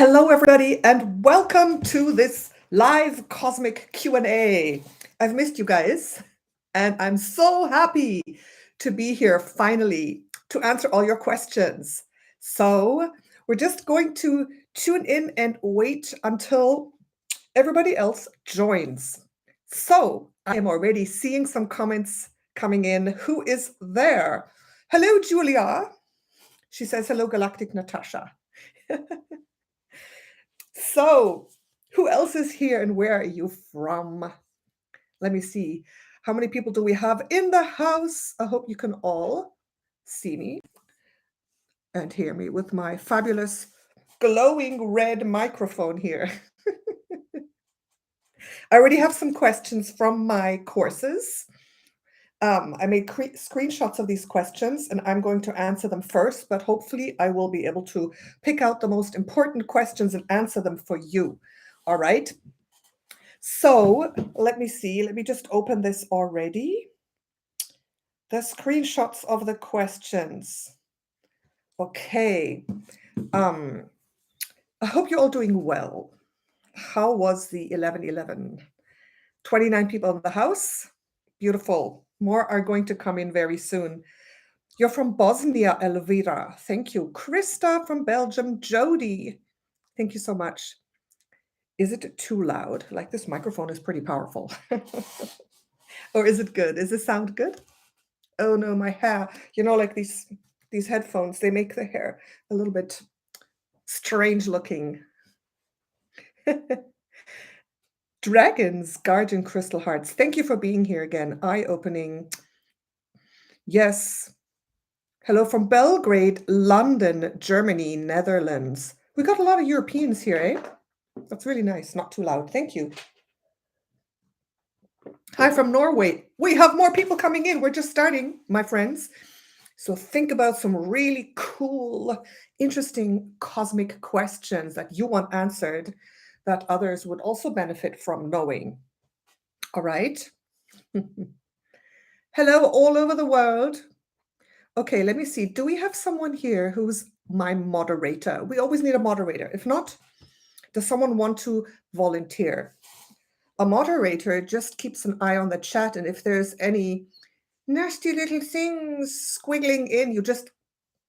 Hello, everybody, and welcome to this live cosmic Q&A. I've missed you guys, and I'm so happy to be here finally to answer all your questions. So we're just going to tune in and wait until everybody else joins. So I am already seeing some comments coming in. Who is there? Hello, Julia. She says, hello, Galactic Natasha. So, who else is here and where are you from? Let me see. How many people do we have in the house? I hope you can all see me and hear me with my fabulous glowing red microphone here. I already have some questions from my courses. I made screenshots of these questions and I'm going to answer them first, but hopefully I will be able to pick out the most important questions and answer them for you. All right. So let me see. Let me just open this already. The screenshots of the questions. Okay. I hope you're all doing well. How was the 11/11? 29 people in the house. Beautiful. More are going to come in very soon. You're from Bosnia, Elvira. Thank you. Krista from Belgium. Jody. Thank you so much. Is it too loud? Like, this microphone is pretty powerful. Or is it good? Does it sound good? Oh no, my hair. You know, like these headphones, they make the hair a little bit strange looking. Dragons, Guardian Crystal Hearts. Thank you for being here again. Eye-opening. Yes. Hello from Belgrade, London, Germany, Netherlands. We got a lot of Europeans here, eh? That's really nice. Not too loud. Thank you. Hi from Norway. We have more people coming in. We're just starting, my friends. So think about some really cool, interesting cosmic questions that you want answered that others would also benefit from knowing. All right. Hello, all over the world. Okay, let me see. Do we have someone here who's my moderator? We always need a moderator. If not, does someone want to volunteer? A moderator just keeps an eye on the chat, and if there's any nasty little things squiggling in, you just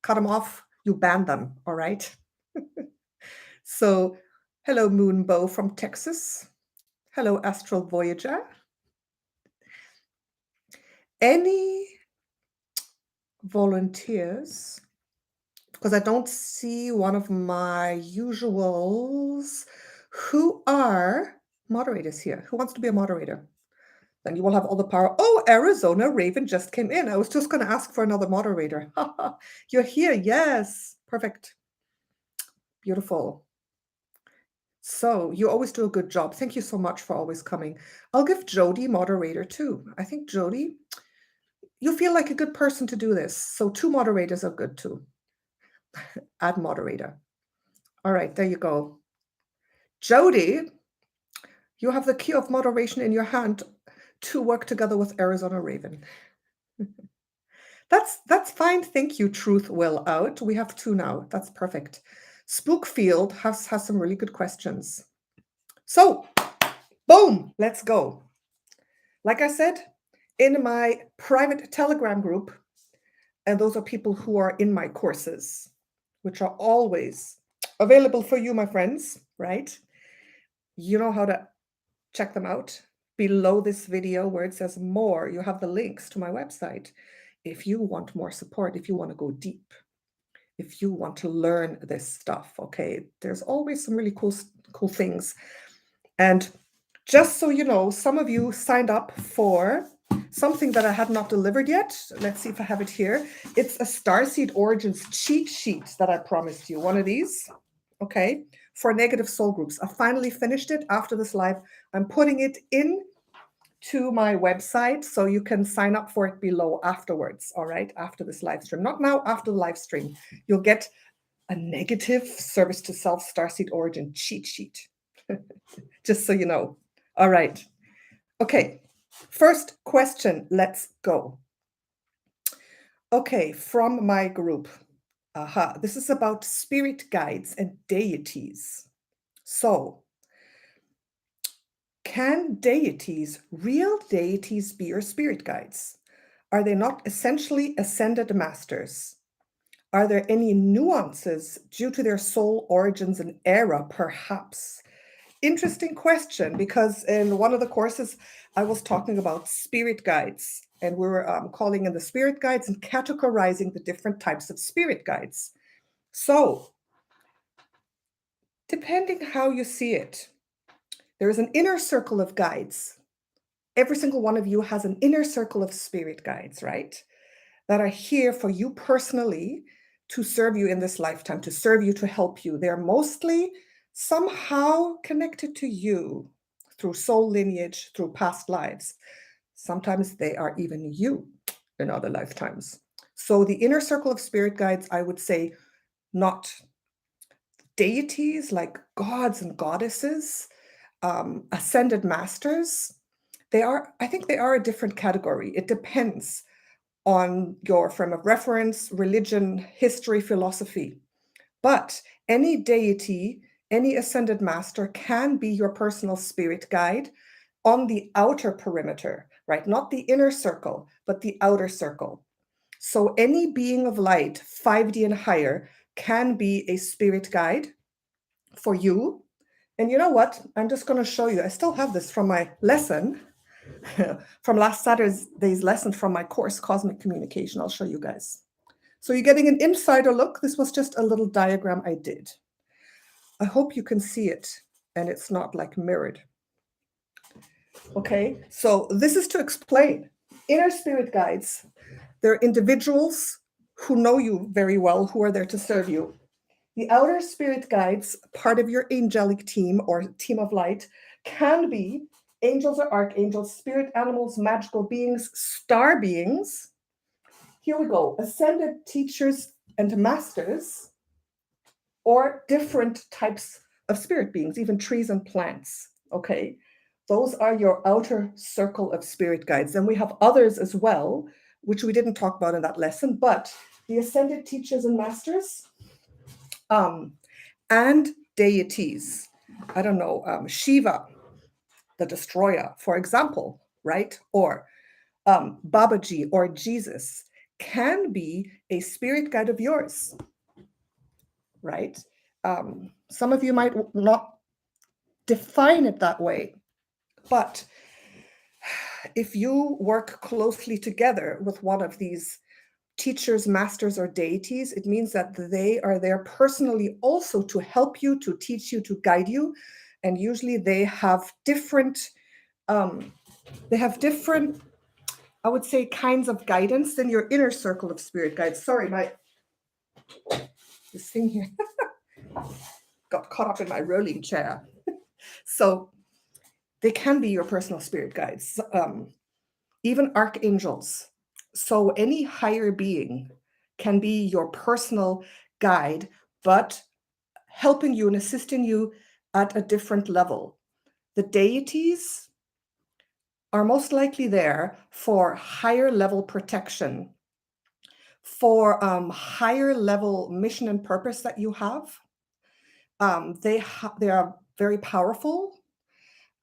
cut them off, you ban them, all right? So, hello, Moonbow from Texas. Hello, Astral Voyager. Any volunteers? Because I don't see one of my usuals. Who are moderators here? Who wants to be a moderator? Then you will have all the power. Oh, Arizona Raven just came in. I was just going to ask for another moderator. You're here. Yes. Perfect. Beautiful. So you always do a good job. Thank you so much for always coming. I'll give Jody moderator too. I think Jody, you feel like a good person to do this. So 2 moderators are good too. Add moderator. All right, there you go. Jody, you have the key of moderation in your hand to work together with Arizona Raven. That's fine. Thank you, Truth Will Out. We have 2 now. That's perfect. Spookfield has some really good questions. So, boom, let's go. Like I said, in my private Telegram group, and those are people who are in my courses, which are always available for you, my friends, right? You know how to check them out. Below this video where it says more, you have the links to my website. If you want more support, if you want to go deep, if you want to learn this stuff, okay, there's always some really cool things. And just so you know, some of you signed up for something that I had not delivered yet. Let's see if I have it here. It's a Starseed Origins Cheat Sheet that I promised you. One of these, okay, for negative soul groups. I finally finished it after this live. I'm putting it in to my website so you can sign up for it below afterwards, all right, after this live stream. Not now, after the live stream. You'll get a negative service to self Starseed Origin cheat sheet. Just so you know. All right. Okay. First question. Let's go. Okay. From my group. Aha, this is about spirit guides and deities. So, can deities, real deities, be your spirit guides? Are they not essentially ascended masters? Are there any nuances due to their soul origins and era, perhaps? Interesting question, because in one of the courses, I was talking about spirit guides, and we were calling in the spirit guides and categorizing the different types of spirit guides. So, depending how you see it, there is an inner circle of guides. Every single one of you has an inner circle of spirit guides, right? That are here for you personally to serve you in this lifetime, to serve you, to help you. They're mostly somehow connected to you through soul lineage, through past lives. Sometimes they are even you in other lifetimes. So the inner circle of spirit guides, I would say, not deities like gods and goddesses, ascended masters. I think they are a different category. It depends on your frame of reference, religion, history, philosophy. But any deity, any ascended master can be your personal spirit guide on the outer perimeter, right? Not the inner circle, but the outer circle. So any being of light, 5D and higher, can be a spirit guide for you. And you know what? I'm just going to show you. I still have this from my lesson, from last Saturday's lesson from my course, Cosmic Communication. I'll show you guys. So you're getting an insider look. This was just a little diagram I did. I hope you can see it and it's not like mirrored. Okay, so this is to explain inner spirit guides. They're individuals who know you very well, who are there to serve you. The outer spirit guides, part of your angelic team or team of light, can be angels or archangels, spirit animals, magical beings, star beings. Here we go. Ascended teachers and masters, or different types of spirit beings, even trees and plants. Okay, those are your outer circle of spirit guides. And we have others as well, which we didn't talk about in that lesson, but the ascended teachers and masters, and deities. I don't know, Shiva, the destroyer, for example, right? Or Babaji or Jesus can be a spirit guide of yours, right? Some of you might not define it that way, but if you work closely together with one of these teachers, masters, or deities, it means that they are there personally also to help you, to teach you, to guide you. And usually they have different, I would say, kinds of guidance than your inner circle of spirit guides. Sorry, this thing here got caught up in my rolling chair. So they can be your personal spirit guides, even archangels. So any higher being can be your personal guide, but helping you and assisting you at a different level. The deities are most likely there for higher level protection, for higher level mission and purpose that you have. They are very powerful,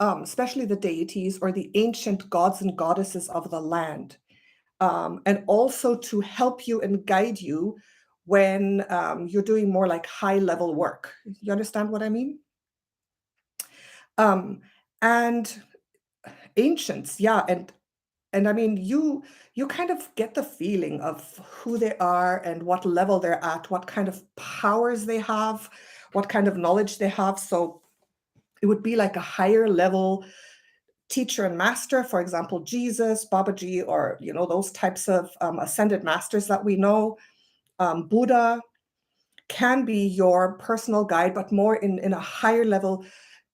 especially the deities or the ancient gods and goddesses of the land. And also to help you and guide you when you're doing more like high level work. You understand what I mean? And ancients, yeah, and I mean you kind of get the feeling of who they are and what level they're at, what kind of powers they have, what kind of knowledge they have. So it would be like a higher level teacher and master, for example, Jesus, Babaji, or those types of ascended masters that we know. Buddha can be your personal guide, but more in a higher level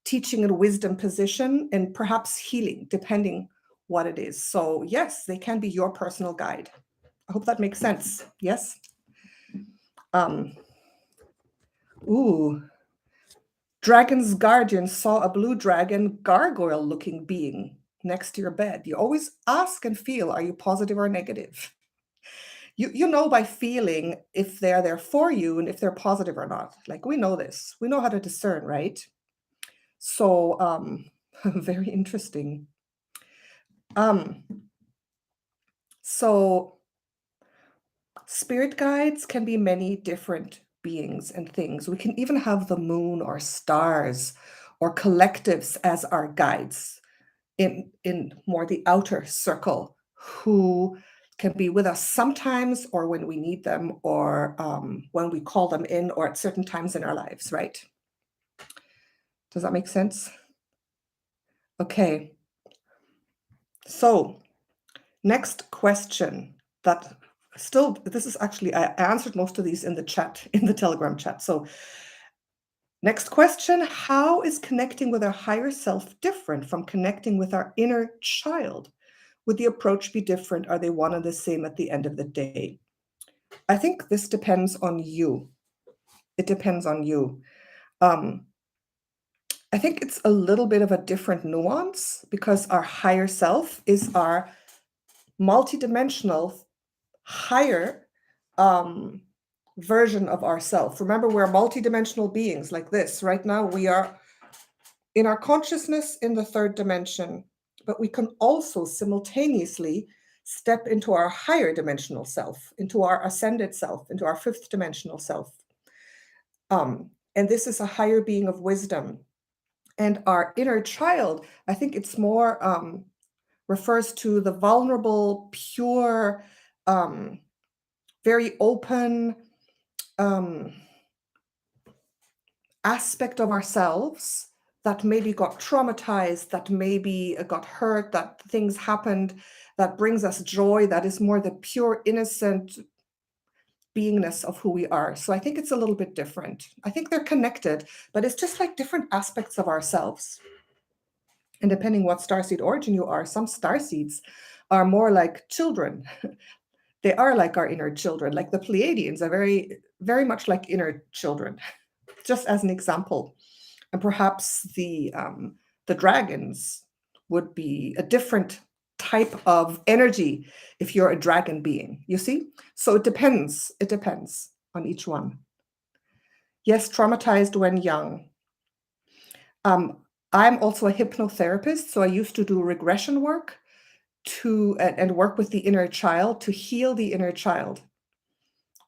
teaching and wisdom position, and perhaps healing, depending what it is. So yes, they can be your personal guide. I hope that makes sense. Yes. Dragon's guardian saw a blue dragon gargoyle looking being next to your bed. You always ask and feel, are you positive or negative? You know by feeling if they're there for you and if they're positive or not. Like, we know this. We know how to discern, right? So, very interesting. So spirit guides can be many different beings and things. We can even have the moon or stars or collectives as our guides in more the outer circle, who can be with us sometimes or when we need them, or when we call them in, or at certain times in our lives, right? Does that make sense? Okay. So next question that still, this is actually, I answered most of these in the chat, in the Telegram chat. So next question, how is connecting with our higher self different from connecting with our inner child? Would the approach be different? Are they one and the same at the end of the day? I think this depends on you. It depends on you. I think it's a little bit of a different nuance, because our higher self is our multidimensional higher version of ourself. Remember, we're multidimensional beings like this. Right now, we are in our consciousness in the third dimension, but we can also simultaneously step into our higher dimensional self, into our ascended self, into our fifth dimensional self. And this is a higher being of wisdom. And our inner child, I think it's more refers to the vulnerable, pure, very open aspect of ourselves that maybe got traumatized, that maybe got hurt, that things happened, that brings us joy, that is more the pure, innocent beingness of who we are. So I think it's a little bit different. I think they're connected, but it's just like different aspects of ourselves. And depending what starseed origin you are, some starseeds are more like children. They are like our inner children. Like the Pleiadians are very, very much like inner children, just as an example. And perhaps the dragons would be a different type of energy if you're a dragon being, you see? So it depends on each one. Yes, traumatized when young. I'm also a hypnotherapist, so I used to do regression work and work with the inner child to heal the inner child,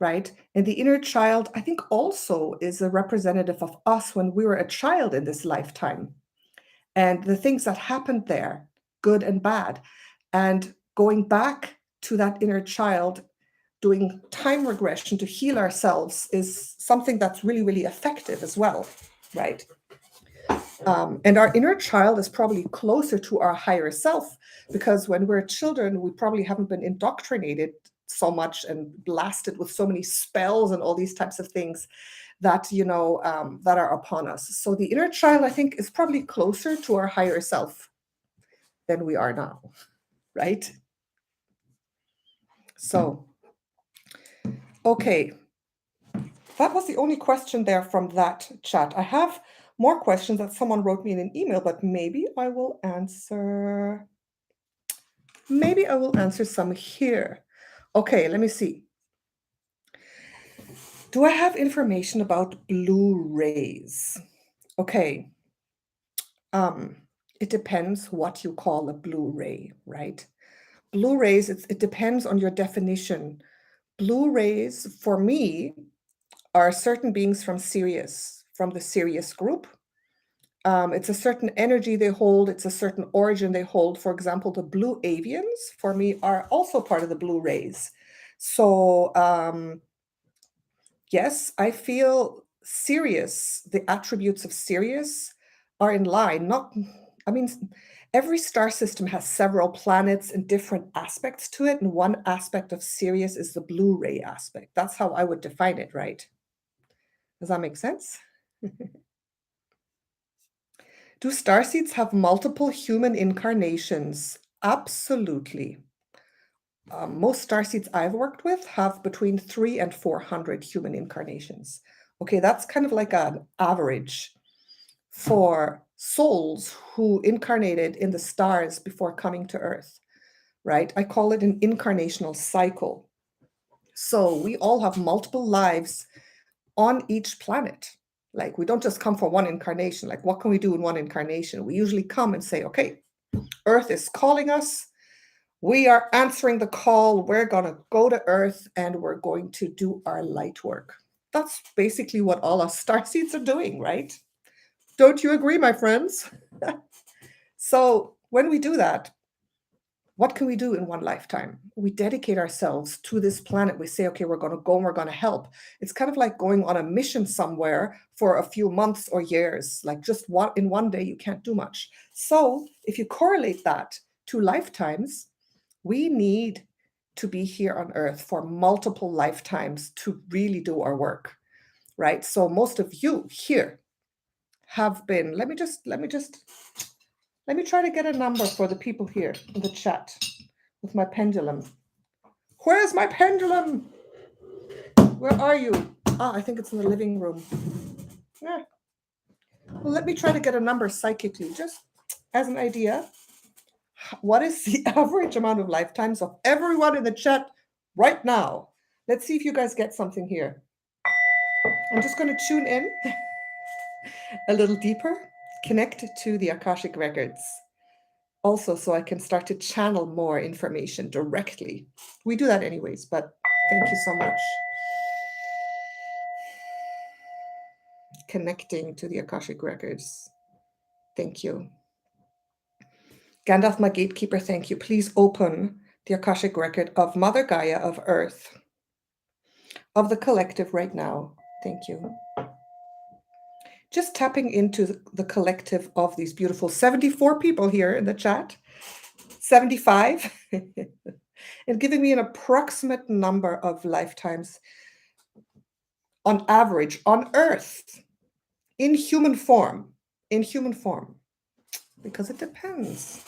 right? And the inner child, I think, also is a representative of us when we were a child in this lifetime, and the things that happened there, good and bad. And going back to that inner child, doing time regression to heal ourselves is something that's really, really effective as well, right? And our inner child is probably closer to our higher self, because when we're children, we probably haven't been indoctrinated so much and blasted with so many spells and all these types of things that, that are upon us. So the inner child, I think, is probably closer to our higher self than we are now, right? So, okay. That was the only question there from that chat. I have more questions that someone wrote me in an email, but maybe I will answer some here. Okay, let me see. Do I have information about blue rays? Okay. It depends what you call a blue ray, right? Blue rays, it depends on your definition. Blue rays, for me, are certain beings from the Sirius group. It's a certain energy they hold. It's a certain origin they hold. For example, the blue avians, for me, are also part of the blue rays. So, yes, I feel Sirius, the attributes of Sirius are in line. Every star system has several planets and different aspects to it, and one aspect of Sirius is the blue ray aspect. That's how I would define it, right? Does that make sense? Do starseeds have multiple human incarnations? Absolutely. Most starseeds I've worked with have between 300 and 400 human incarnations. Okay, that's kind of like an average for souls who incarnated in the stars before coming to Earth, right? I call it an incarnational cycle. So we all have multiple lives on each planet. Like, we don't just come for one incarnation. Like, what can we do in one incarnation? We usually come and say, okay, Earth is calling us. We are answering the call. We're going to go to Earth and we're going to do our light work. That's basically what all us starseeds are doing, right? Don't you agree, my friends? So when we do that, what can we do in one lifetime? We dedicate ourselves to this planet. We say, okay, we're going to go and we're going to help. It's kind of like going on a mission somewhere for a few months or years. Like, just in one day, you can't do much. So if you correlate that to lifetimes, we need to be here on Earth for multiple lifetimes to really do our work, right? So most of you here have been, let me try to get a number for the people here in the chat with my pendulum. Where's my pendulum? Where are you? Ah, I think it's in the living room. Yeah. Well, let me try to get a number psychically, just as an idea. What is the average amount of lifetimes of everyone in the chat right now? Let's see if you guys get something here. I'm just going to tune in a little deeper, connect to the Akashic Records. Also, so I can start to channel more information directly. We do that anyways, but thank you so much. Connecting to the Akashic Records. Thank you. Gandalf, my gatekeeper, thank you. Please open the Akashic Record of Mother Gaia of Earth, of the collective right now. Thank you. Just tapping into the collective of these beautiful 74 people here in the chat. 75. And giving me an approximate number of lifetimes on average on Earth in human form. Because it depends.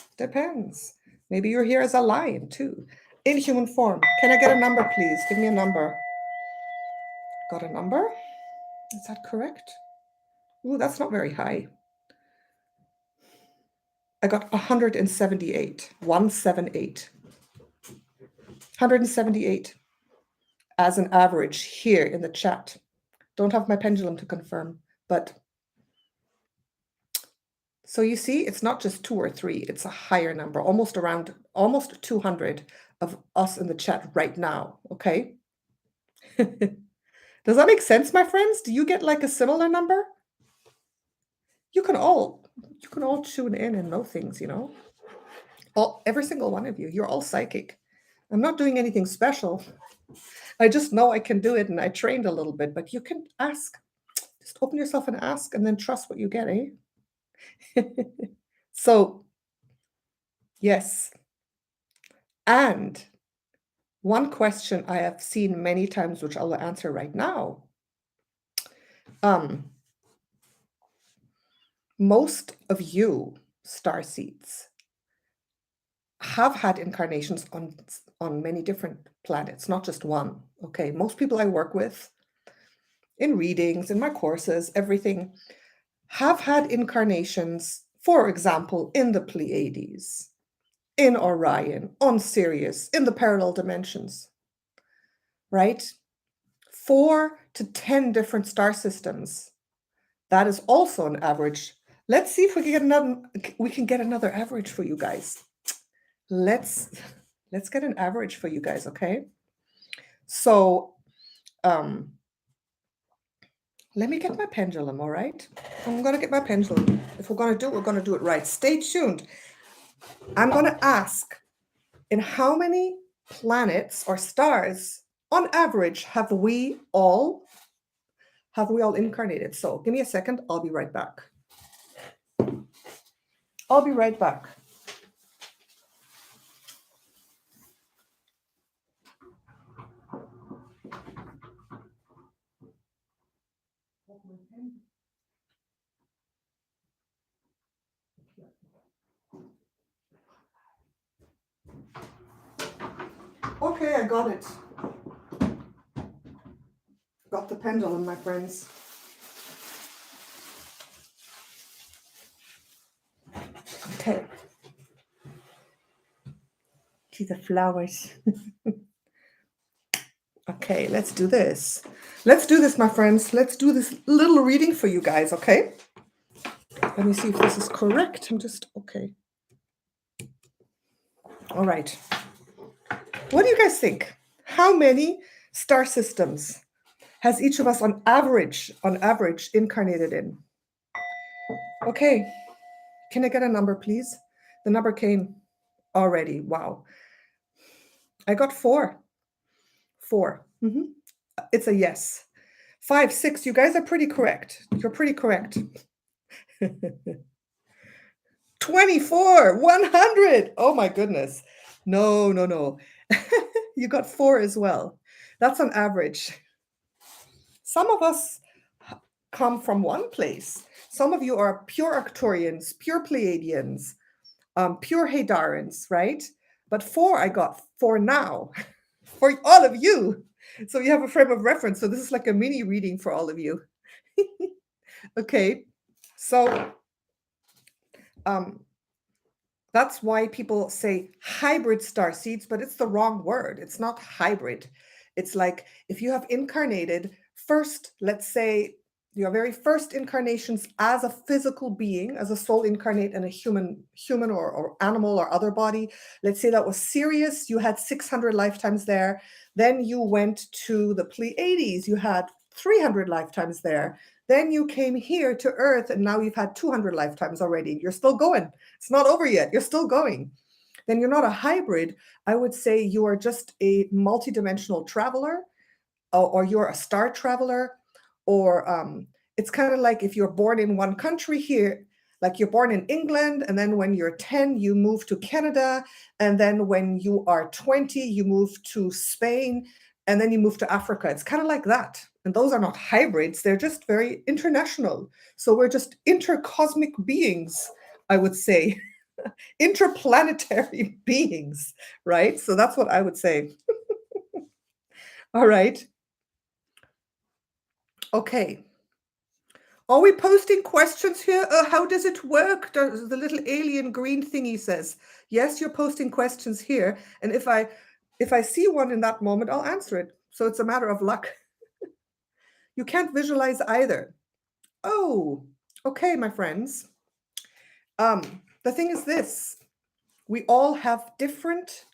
Maybe you're here as a lion too. In human form. Can I get a number, please? Give me a number. Got a number? Is that correct? Ooh, that's not very high. I got 178. 178. 178 as an average here in the chat. Don't have my pendulum to confirm, but so you see, it's not just 2 or 3, it's a higher number, almost 200 of us in the chat right now, okay? Does that make sense, my friends? Do you get like a similar number? You can all tune in and know things, you know? Every single one of you, you're all psychic. I'm not doing anything special. I just know I can do it, and I trained a little bit, but you can ask. Just open yourself and ask, and then trust what you get, eh? So, yes. And one question I have seen many times, which I will answer right now. Most of you starseeds have had incarnations on many different planets, not just one. Okay, most people I work with in readings, in my courses, everything, have had incarnations, for example, in the Pleiades, in Orion, on Sirius, in the parallel dimensions, right? 4 to 10 different star systems. That is also an average. Let's see if we can get another average for you guys. Let's get an average for you guys, okay? So, let me get my pendulum, all right? I'm going to get my pendulum. If we're going to do it, we're going to do it right. Stay tuned. I'm going to ask, in how many planets or stars, on average, have we all incarnated? So give me a second. I'll be right back. I'll be right back. Okay, I got it. Got the pendulum, my friends. Okay. See the flowers. Okay. Okay, let's do this. Let's do this, my friends. Let's do this little reading for you guys, okay? Let me see if this is correct. Okay. All right. What do you guys think? How many star systems has each of us on average incarnated in? Okay. Can I get a number, please? The number came already. Wow. I got 4. 4. It's a yes. 5, 6. You guys are pretty correct. You're pretty correct. 24, 100. Oh my goodness. No. You got 4 as well. That's on average. Some of us come from one place. Some of you are pure Arcturians, pure Pleiadians, pure Hadarans, right? But 4 I got for now, for all of you. So you have a frame of reference. So this is like a mini reading for all of you. Okay, so that's why people say hybrid star seeds, but it's the wrong word. It's not hybrid. It's like if you have incarnated first, let's say your very first incarnations as a physical being, as a soul incarnate in a human or animal or other body. Let's say that was Sirius. You had 600 lifetimes there. Then you went to the Pleiades. You had 300 lifetimes there. Then you came here to Earth, and now you've had 200 lifetimes already. You're still going. It's not over yet. You're still going. Then you're not a hybrid. I would say you are just a multidimensional traveler, or you're a star traveler, or it's kind of like if you're born in one country here, like you're born in England, and then when you're 10, you move to Canada, and then when you are 20, you move to Spain, and then you move to Africa. It's kind of like that. And those are not hybrids. They're just very international. So we're just intercosmic beings, I would say. Interplanetary beings, right? So that's what I would say. All right. Okay. Are we posting questions here? How does it work? The little alien green thingy says, yes, you're posting questions here. And if I see one in that moment, I'll answer it. So it's a matter of luck. You can't visualize either. Oh, okay, my friends. The thing is this. We all have different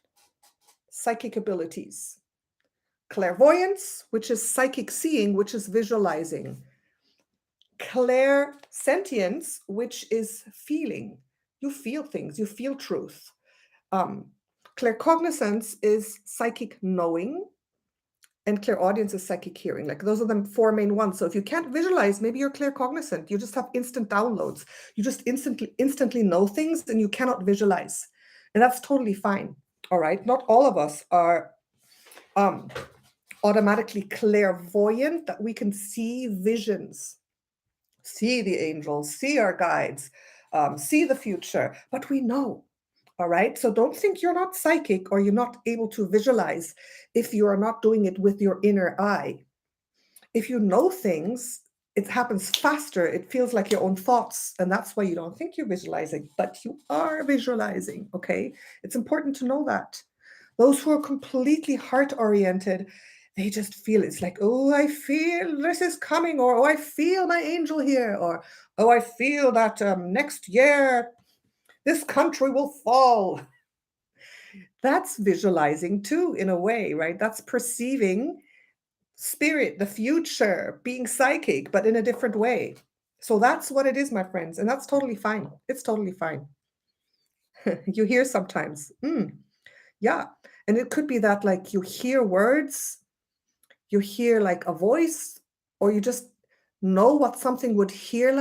psychic abilities. Clairvoyance, which is psychic seeing, which is visualizing. Clairsentience, which is feeling. You feel things, you feel truth. Claircognizance is psychic knowing, and clairaudience is psychic hearing. Like those are the 4 main ones. So if you can't visualize, maybe you're claircognizant. You just have instant downloads. You just instantly know things, and you cannot visualize. And that's totally fine. All right. Not all of us are automatically clairvoyant, that we can see visions, see the angels, see our guides, see the future, but we know. All right. So don't think you're not psychic or you're not able to visualize if you are not doing it with your inner eye. If you know things, it happens faster. It feels like your own thoughts. And that's why you don't think you're visualizing, but you are visualizing. Okay. It's important to know that. Those who are completely heart-oriented, they just feel it's like, oh, I feel this is coming, or oh, I feel my angel here, or oh, I feel that next year this country will fall. That's visualizing too, in a way, right? That's perceiving spirit, the future, being psychic, but in a different way. So that's what it is, my friends. And that's totally fine. It's totally fine. You hear sometimes, yeah. And it could be that like you hear words, you hear like a voice, or you just know what something would hear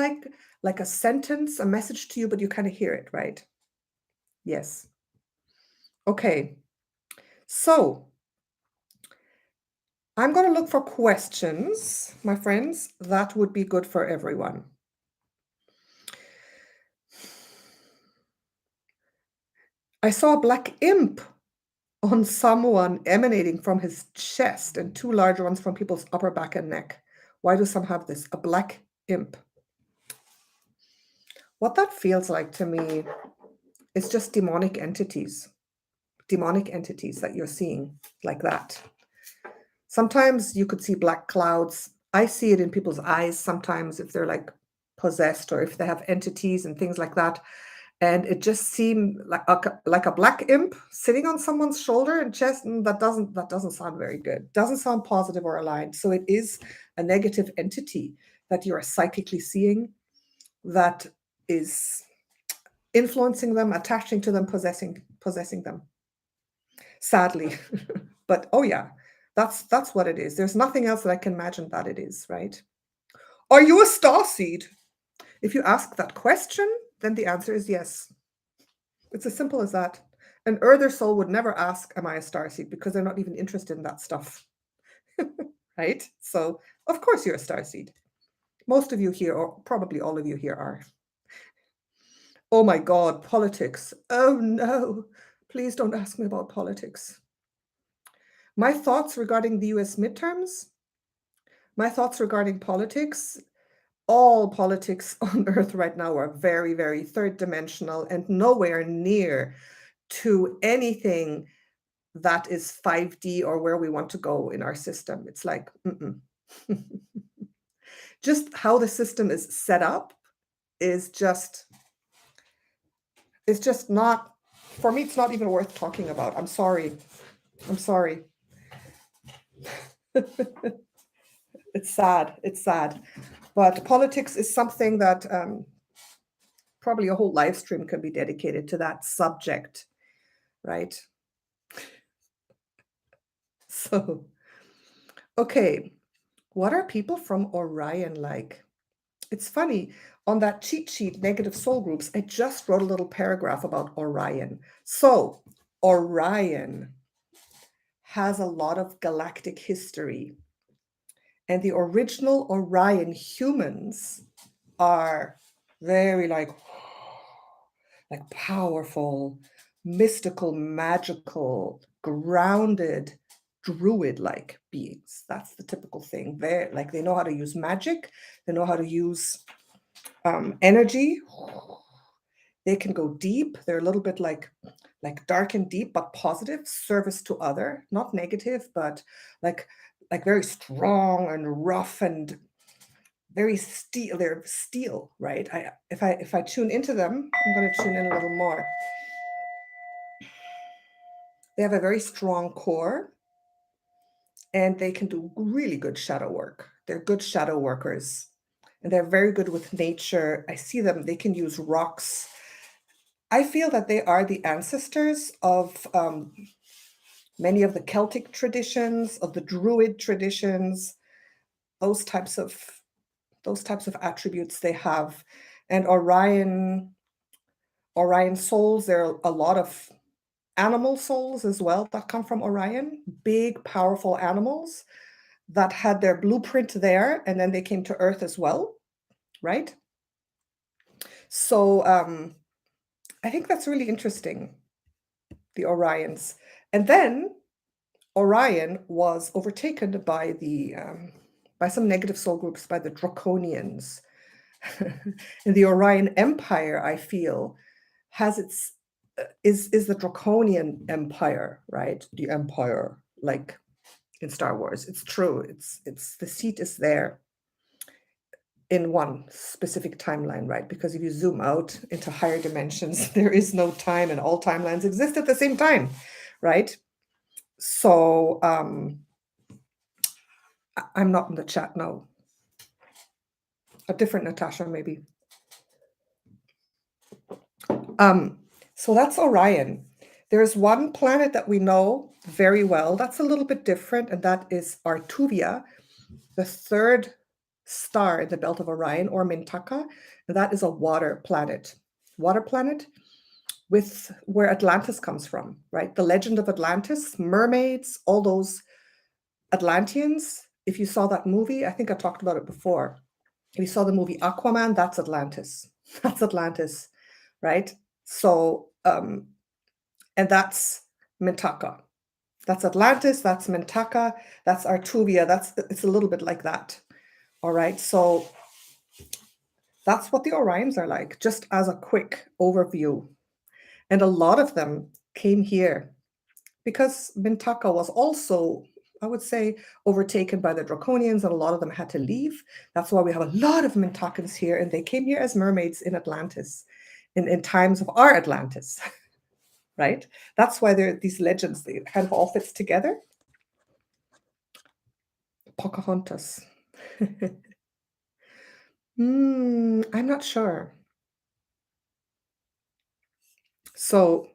like a sentence, a message to you, but you kind of hear it, right? Yes. Okay. So I'm going to look for questions, my friends, that would be good for everyone. I saw a black imp on someone emanating from his chest, and 2 large ones from people's upper back and neck. Why do some have this? A black imp. What that feels like to me is just demonic entities that you're seeing like that. Sometimes you could see black clouds. I see it in people's eyes sometimes if they're like possessed or if they have entities and things like that. And it just seemed like a black imp sitting on someone's shoulder and chest, and that doesn't sound very good. Doesn't sound positive or aligned. So it is a negative entity that you are psychically seeing that is influencing them, attaching to them, possessing them. Sadly. But oh yeah, that's what it is. There's nothing else that I can imagine that it is, right? Are you a starseed? If you ask that question, then the answer is yes. It's as simple as that. An earther soul would never ask, am I a starseed? Because they're not even interested in that stuff. Right? So, of course you're a starseed. Most of you here, or probably all of you here are. Oh my God, politics. Oh no, please don't ask me about politics. My thoughts regarding the US midterms, my thoughts regarding politics, all politics on Earth right now are very, very third dimensional and nowhere near to anything that is 5D or where we want to go in our system. It's like, just how the system is set up is just, it's just not, for me, it's not even worth talking about. I'm sorry. I'm sorry. It's sad. It's sad. But politics is something that probably a whole live stream can be dedicated to that subject, right? So, okay, what are people from Orion like? It's funny, on that cheat sheet, Negative Soul Groups, I just wrote a little paragraph about Orion. So, Orion has a lot of galactic history. And the original Orion humans are very like powerful, mystical, magical, grounded, druid-like beings. That's the typical thing. They're like, they know how to use magic. They know how to use energy. They can go deep. They're a little bit like dark and deep, but positive, service to other, not negative, but like very strong and rough and very steel. They're steel, right? If I tune into them, I'm going to tune in a little more. They have a very strong core, and they can do really good shadow work. They're good shadow workers, and they're very good with nature. I see them. They can use rocks. I feel that they are the ancestors of many of the Celtic traditions, of the Druid traditions, those types of attributes they have. And Orion souls, there are a lot of animal souls as well that come from Orion, big, powerful animals that had their blueprint there, and then they came to Earth as well, right? So I think that's really interesting, the Orions. And then Orion was overtaken by the by some negative soul groups, by the Draconians. And the Orion Empire, I feel, has its is the Draconian Empire, right? The Empire, like in Star Wars. It's true. It's the seat is there in one specific timeline, right? Because if you zoom out into higher dimensions, there is no time, and all timelines exist at the same time, right? So I'm not in the chat now. A different Natasha, maybe. So that's Orion. There's one planet that we know very well. That's a little bit different, and that is Arcturian, the third star in the belt of Orion, or Mintaka. And that is a water planet. Water planet with where Atlantis comes from, right? The legend of Atlantis, mermaids, all those Atlanteans. If you saw that movie, I think I talked about it before. If you saw the movie Aquaman, that's Atlantis. That's Atlantis, right? So, and that's Mintaka. That's Atlantis, that's Mintaka, that's Arcturian. It's a little bit like that. All right, so that's what the Orions are like, just as a quick overview. And a lot of them came here because Mintaka was also I would say, overtaken by the Draconians, and a lot of them had to leave. That's why we have a lot of Mintakans here, and they came here as mermaids in Atlantis, in times of our Atlantis, right? That's why there are these legends, they kind of all fits together. Pocahontas. I'm not sure. So,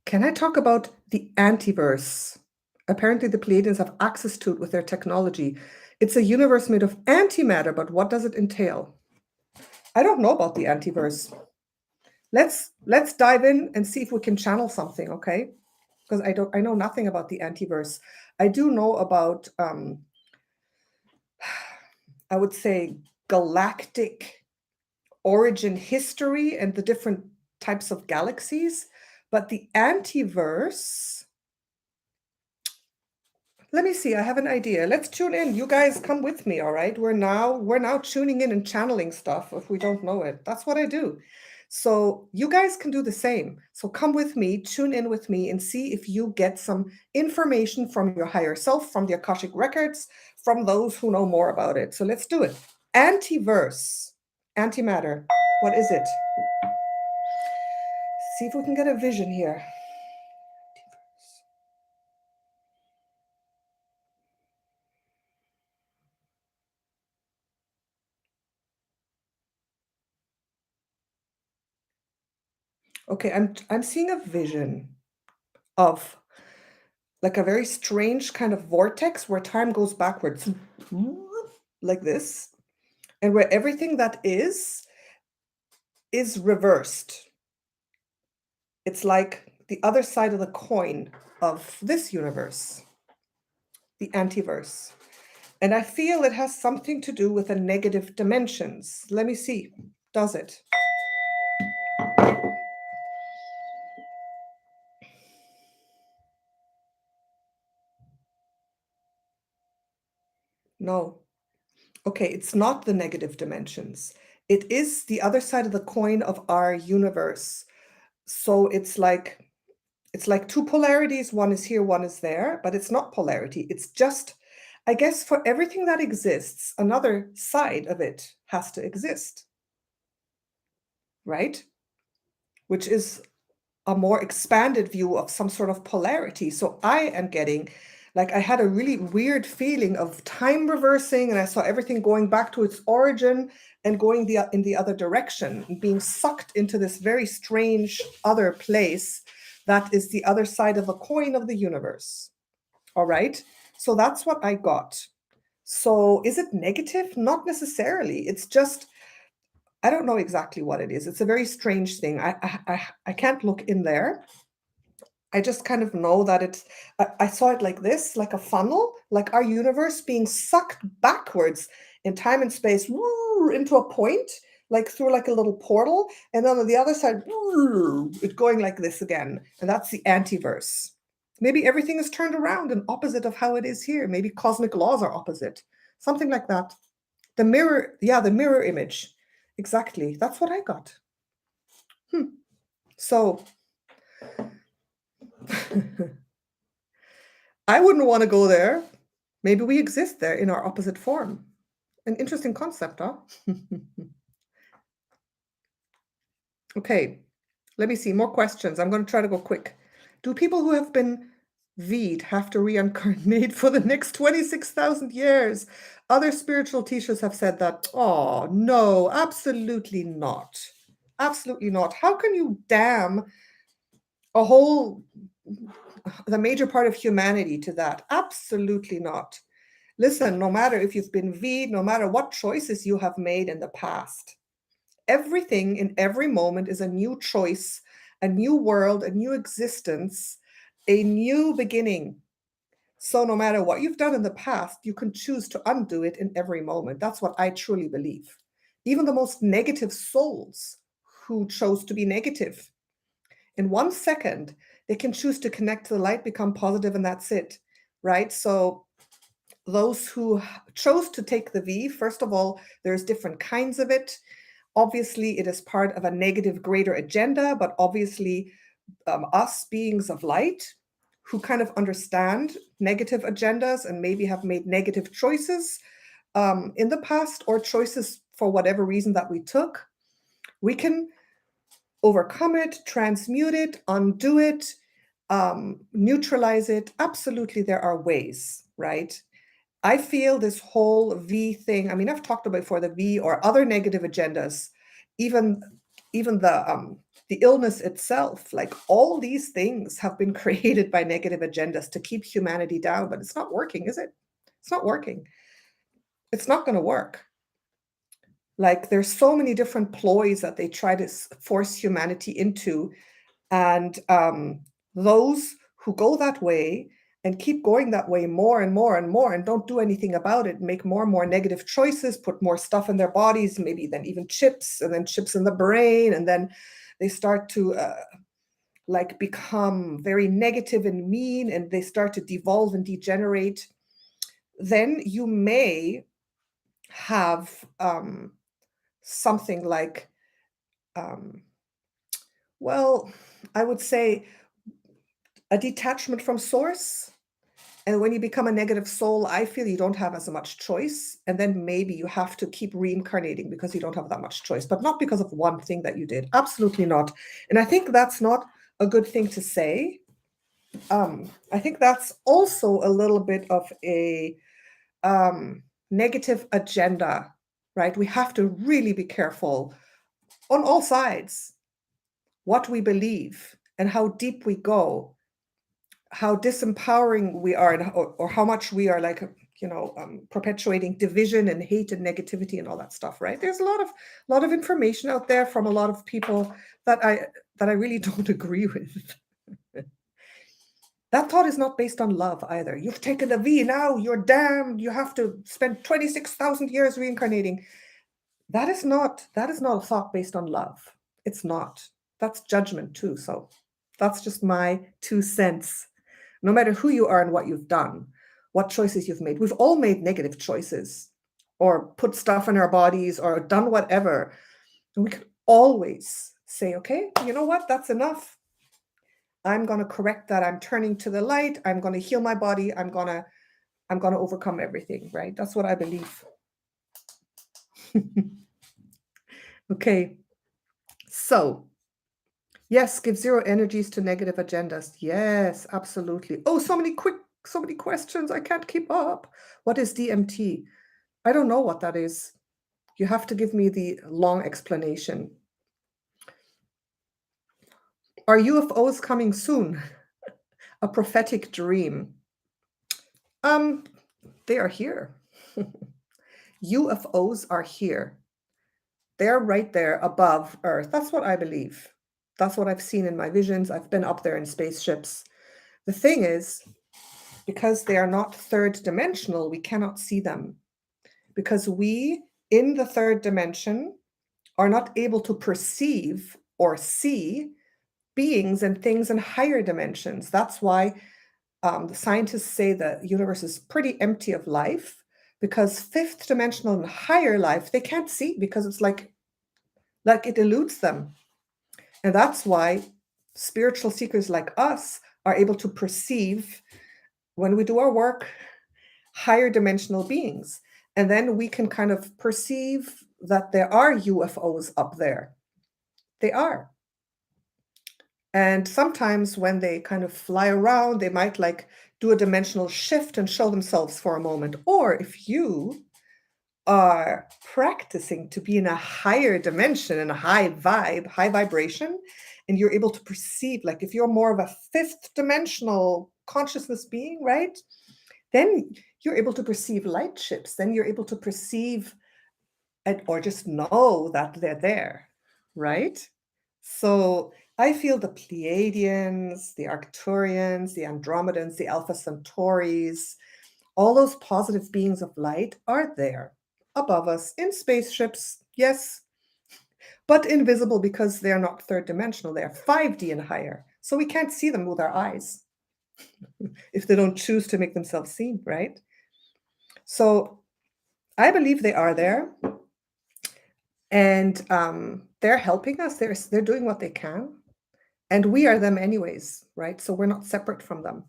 can I talk about the antiverse? Apparently, the Pleiadians have access to it with their technology. It's a universe made of antimatter, but what does it entail? I don't know about the antiverse. Let's dive in and see if we can channel something, okay? Because I know nothing about the antiverse. I do know about I would say galactic origin history and the different types of galaxies, but the antiverse, let me see, I have an idea. Let's tune in. You guys come with me, all right? We're now tuning in and channeling stuff if we don't know it. That's what I do. So you guys can do the same. So come with me, tune in with me, and see if you get some information from your higher self, from the Akashic Records, from those who know more about it. So let's do it. Antiverse, antimatter, what is it? See if we can get a vision here. Okay, I'm seeing a vision of like a very strange kind of vortex where time goes backwards like this, and where everything that is reversed. It's like the other side of the coin of this universe, the antiverse. And I feel it has something to do with the negative dimensions. Let me see. Does it? No. Okay, it's not the negative dimensions. It is the other side of the coin of our universe. So it's like two polarities. One is here, one is there, but it's not polarity. It's just, I guess, for everything that exists, another side of it has to exist, right? Which is a more expanded view of some sort of polarity. So I am getting, like, I had a really weird feeling of time reversing, and I saw everything going back to its origin and going in the other direction, and being sucked into this very strange other place that is the other side of the coin of the universe. All right. So that's what I got. So is it negative? Not necessarily. It's just, I don't know exactly what it is. It's a very strange thing. I can't look in there. I just kind of know that I saw it like this, like a funnel, like our universe being sucked backwards in time and space into a point, like through like a little portal. And then on the other side, it going like this again. And that's the antiverse. Maybe everything is turned around and opposite of how it is here. Maybe cosmic laws are opposite. Something like that. The mirror, yeah, the mirror image. Exactly. That's what I got. So I wouldn't want to go there. Maybe we exist there in our opposite form. An interesting concept, huh? Okay, let me see. More questions. I'm going to try to go quick. Do people who have been V'd have to reincarnate for the next 26,000 years? Other spiritual teachers have said that. Oh, no, absolutely not. Absolutely not. How can you damn the major part of humanity to that? Absolutely not. Listen, no matter if you've been V'd, no matter what choices you have made in the past, everything in every moment is a new choice, a new world, a new existence, a new beginning. So no matter what you've done in the past, you can choose to undo it in every moment. That's what I truly believe. Even the most negative souls who chose to be negative, in 1 second, they can choose to connect to the light, become positive, and that's it, right? So those who chose to take the V, first of all, there's different kinds of it. Obviously, it is part of a negative greater agenda, but obviously us beings of light, who kind of understand negative agendas and maybe have made negative choices in the past, or choices for whatever reason that we took, we can overcome it, transmute it, undo it, neutralize it. Absolutely, there are ways, right? I feel this whole V thing, I mean, I've talked about before the V or other negative agendas, even the illness itself, like all these things have been created by negative agendas to keep humanity down, but it's not working, is it? It's not working. It's not going to work. Like there's so many different ploys that they try to force humanity into, and those who go that way and keep going that way more and more and more and don't do anything about it, make more and more negative choices, put more stuff in their bodies, maybe then even chips, and then chips in the brain, and then they start to like become very negative and mean, and they start to devolve and degenerate. Then you may have something like, well, I would say a detachment from source. And when you become a negative soul, I feel you don't have as much choice. And then maybe you have to keep reincarnating because you don't have that much choice, but not because of one thing that you did. Absolutely not. And I think that's not a good thing to say. I think that's also a little bit of a negative agenda, right? We have to really be careful on all sides what we believe and how deep we go, how disempowering we are, and or how much we are like, perpetuating division and hate and negativity and all that stuff, right? There's a lot of information out there from a lot of people that I really don't agree with. That thought is not based on love either. You've taken the V, now you're damned, you have to spend 26,000 years reincarnating. That is not a thought based on love. It's not. That's judgment too. So that's just my 2 cents. No matter who you are and what you've done, what choices you've made. We've all made negative choices or put stuff in our bodies or done whatever. And we can always say, okay, you know what? That's enough. I'm going to correct that. I'm turning to the light. I'm going to heal my body. I'm going to overcome everything, right? That's what I believe. Okay. So, yes, give zero energies to negative agendas. Yes, absolutely. Oh, so many questions. I can't keep up. What is DMT? I don't know what that is. You have to give me the long explanation. Are UFOs coming soon? A prophetic dream. They are here. UFOs are here. They're right there above Earth. That's what I believe. That's what I've seen in my visions. I've been up there in spaceships. The thing is, because they are not third dimensional, we cannot see them. Because we, in the third dimension, are not able to perceive or see beings and things in higher dimensions. That's why the scientists say the universe is pretty empty of life, because fifth dimensional and higher life, they can't see because it's like it eludes them. And that's why spiritual seekers like us are able to perceive, when we do our work, higher dimensional beings. And then we can kind of perceive that there are UFOs up there. They are. And sometimes when they kind of fly around, they might like do a dimensional shift and show themselves for a moment. Or if you are practicing to be in a higher dimension, in a high vibe, high vibration, and you're able to perceive, like if you're more of a fifth dimensional consciousness being, right? Then you're able to perceive light ships. Then you're able to perceive or just know that they're there, right? So I feel the Pleiadians, the Arcturians, the Andromedans, the Alpha Centauris, all those positive beings of light are there above us in spaceships, yes, but invisible because they're not third dimensional. They're 5D and higher. So we can't see them with our eyes if they don't choose to make themselves seen, right? So I believe they are there. And they're helping us. They're doing what they can. And we are them anyways, right? So we're not separate from them.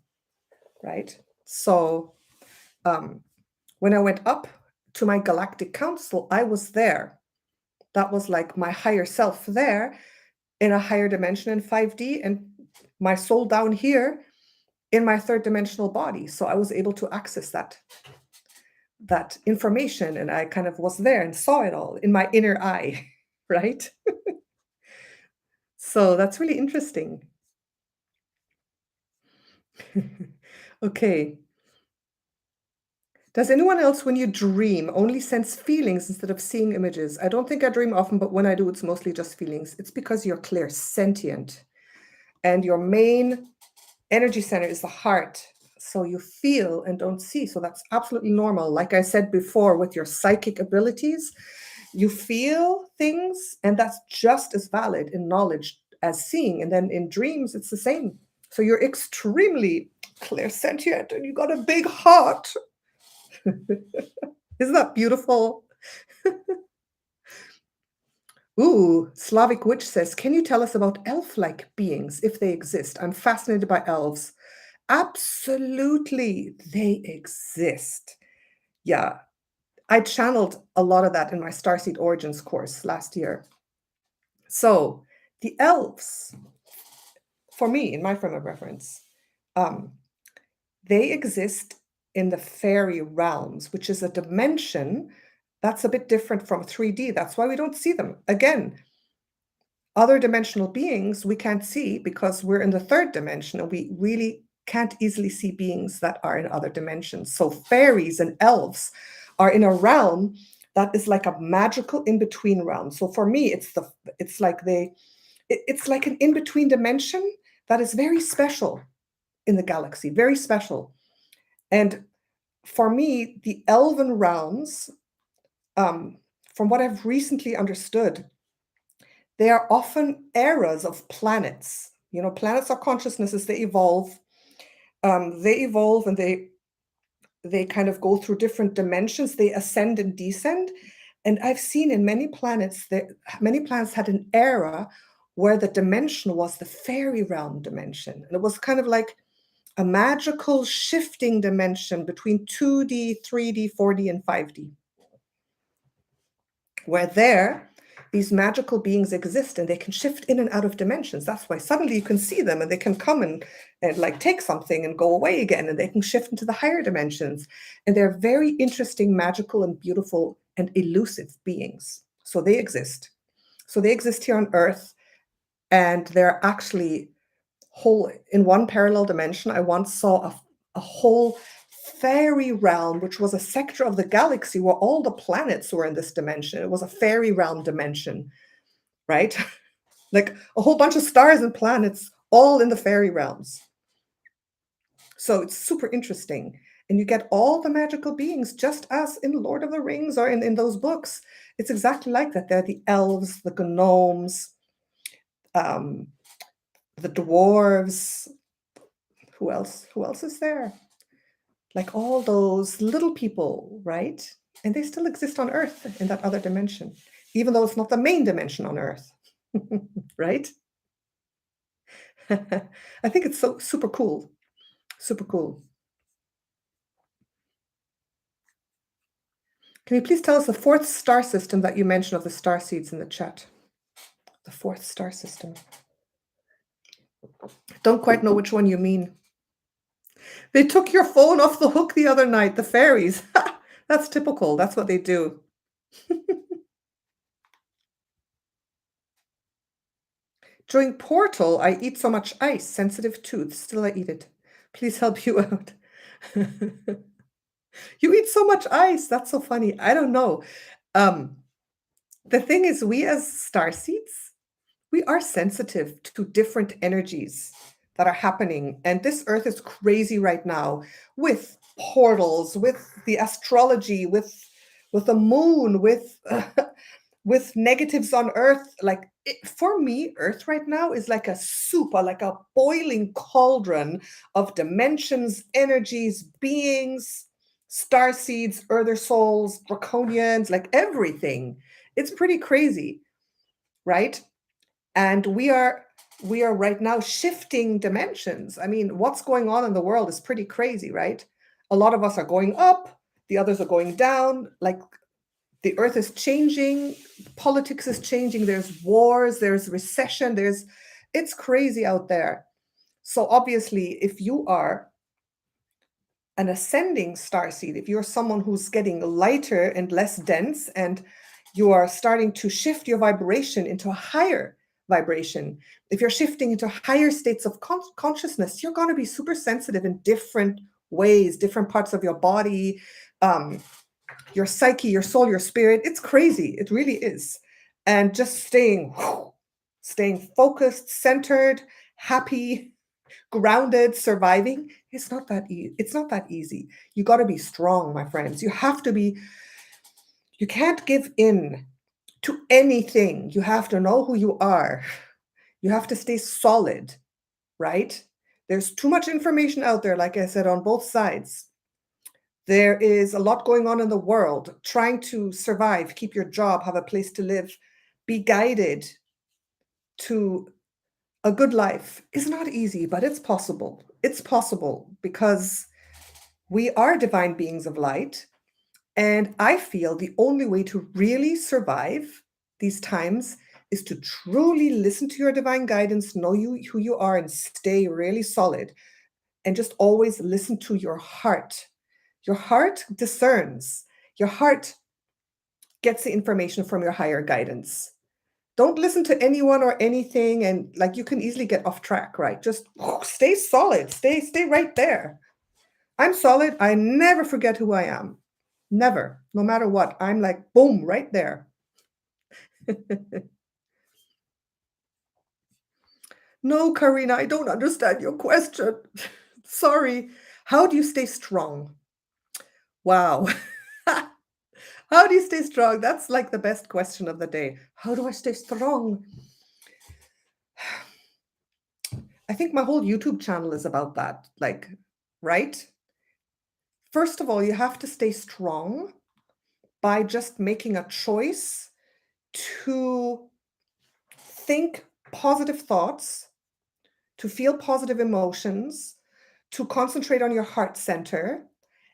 right? So when I went up to my galactic council, I was there. That was like my higher self there in a higher dimension in 5D, and my soul down here in my third dimensional body. So I was able to access that information, and I kind of was there and saw it all in my inner eye, right? So that's really interesting. Okay. Does anyone else, when you dream, only sense feelings instead of seeing images? I don't think I dream often, but when I do, it's mostly just feelings. It's because you're clairsentient, and your main energy center is the heart. So you feel and don't see. So that's absolutely normal. Like I said before, with your psychic abilities, you feel things, and that's just as valid in knowledge as seeing. And then in dreams, it's the same. So you're extremely clairsentient, and you got a big heart. Isn't that beautiful? Ooh, Slavic Witch says, can you tell us about elf-like beings, if they exist? I'm fascinated by elves. Absolutely, they exist. Yeah, I channeled a lot of that in my Starseed Origins course last year. So the elves, for me, in my frame of reference, they exist in the fairy realms, which is a dimension that's a bit different from 3D. That's why we don't see them. Again, other dimensional beings we can't see because we're in the third dimension, and we really can't easily see beings that are in other dimensions. So fairies and elves are in a realm that is like a magical in-between realm. So for me, it's like an in-between dimension that is very special in the galaxy, very special. And for me, the elven realms, from what I've recently understood, they are often eras of planets. You know, planets are consciousnesses. They evolve. And they kind of go through different dimensions. They ascend and descend. And I've seen in many planets that many planets had an era where the dimension was the fairy realm dimension. And it was kind of like a magical shifting dimension between 2D, 3D, 4D, and 5D. Where these magical beings exist, and they can shift in and out of dimensions. That's why suddenly you can see them, and they can come and like take something and go away again, and they can shift into the higher dimensions. And they're very interesting, magical, and beautiful, and elusive beings. So they exist. So they exist here on Earth, and they're actually whole in one parallel dimension. I once saw a whole fairy realm, which was a sector of the galaxy where all the planets were in this dimension. It was a fairy realm dimension, right? Like a whole bunch of stars and planets all in the fairy realms. So it's super interesting. And you get all the magical beings just as in Lord of the Rings or in those books. It's exactly like that. They're the elves, the gnomes, the dwarves. Who else? Who else is there? Like all those little people, right? And they still exist on Earth in that other dimension, even though it's not the main dimension on Earth, right? I think it's so super cool. Super cool. Can you please tell us the fourth star system that you mentioned of the star seeds in the chat? The fourth star system. Don't quite know which one you mean. They took your phone off the hook the other night, the fairies. That's typical. That's what they do. During Portal, I eat so much ice, sensitive tooth. Still, I eat it. Please help you out. You eat so much ice. That's so funny. I don't know. The thing is, we as star seeds, we are sensitive to different energies that are happening. And this Earth is crazy right now with portals, with the astrology, with the moon, with with negatives on Earth. Like for me, Earth right now is like a soup, or like a boiling cauldron of dimensions, energies, beings, star seeds, earther souls, draconians, like everything. It's pretty crazy, right? And we are we are right now shifting dimensions. I mean, what's going on in the world is pretty crazy, right? A lot of us are going up, the others are going down. Like the earth is changing, politics is changing, there's wars, there's recession, it's crazy out there. So obviously, if you are an ascending starseed, if you're someone who's getting lighter and less dense, and you are starting to shift your vibration into a higher vibration, if you're shifting into higher states of consciousness, you're going to be super sensitive in different ways, different parts of your body, your psyche, your soul, your spirit. It's crazy. It really is. And just staying focused, centered, happy, grounded, surviving, it's not that easy. You got to be strong, my friends. You can't give in to anything. You have to know who you are. You have to stay solid, right? There's too much information out there, like I said, on both sides. There is a lot going on in the world. Trying to survive, keep your job, have a place to live, be guided to a good life is not easy, but it's possible. It's possible because we are divine beings of light. And I feel the only way to really survive these times is to truly listen to your divine guidance, know who you are, and stay really solid. And just always listen to your heart. Your heart discerns. Your heart gets the information from your higher guidance. Don't listen to anyone or anything, and like you can easily get off track, right? Just stay solid. Stay right there. I'm solid. I never forget who I am. Never. No matter what. I'm like, boom, right there. No, Karina, I don't understand your question. Sorry. How do you stay strong? Wow. How do you stay strong? That's like the best question of the day. How do I stay strong? I think my whole YouTube channel is about that. Like, right? First of all, you have to stay strong by just making a choice to think positive thoughts, to feel positive emotions, to concentrate on your heart center,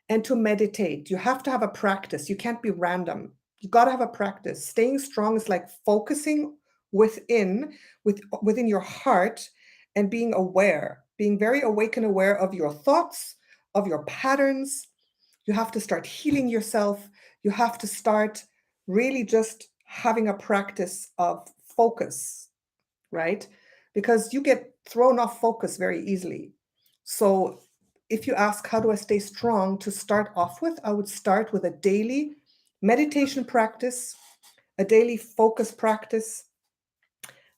and to meditate. You have to have a practice. You can't be random. You got to have a practice. Staying strong is like focusing within your heart and being aware, being very awake and aware of your thoughts, of your patterns. You have to start healing yourself. You have to start really just having a practice of focus, right? Because you get thrown off focus very easily. So if you ask, how do I stay strong, to start off with, I would start with a daily meditation practice, a daily focus practice,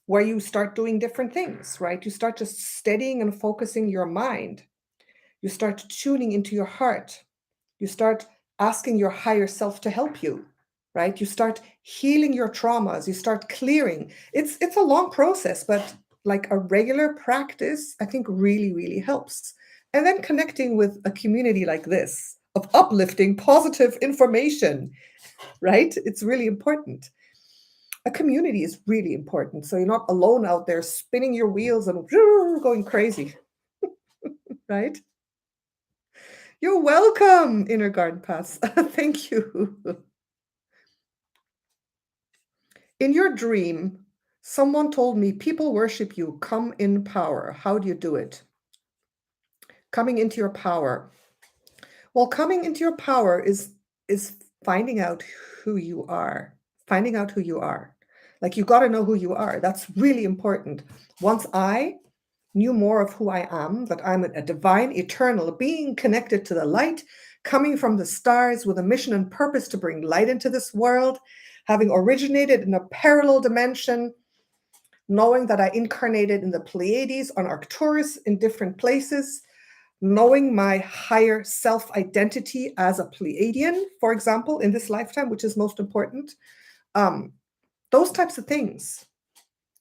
where you start doing different things, right? You start just steadying and focusing your mind. You start tuning into your heart. You start asking your higher self to help you, right? You start healing your traumas. You start clearing. It's a long process, but like a regular practice, I think really, really helps. And then connecting with a community like this of uplifting, positive information, right? It's really important. A community is really important. So you're not alone out there spinning your wheels and going crazy, right? You're welcome, Inner Garden Paths. Thank you. In your dream, someone told me people worship you. Come in power. How do you do it? Coming into your power. Well, coming into your power is finding out who you are. Finding out who you are. Like, you got to know who you are. That's really important. Once I knew more of who I am, that I'm a divine, eternal being connected to the light, coming from the stars with a mission and purpose to bring light into this world, having originated in a parallel dimension, knowing that I incarnated in the Pleiades, on Arcturus, in different places, knowing my higher self-identity as a Pleiadian, for example, in this lifetime, which is most important. Those types of things,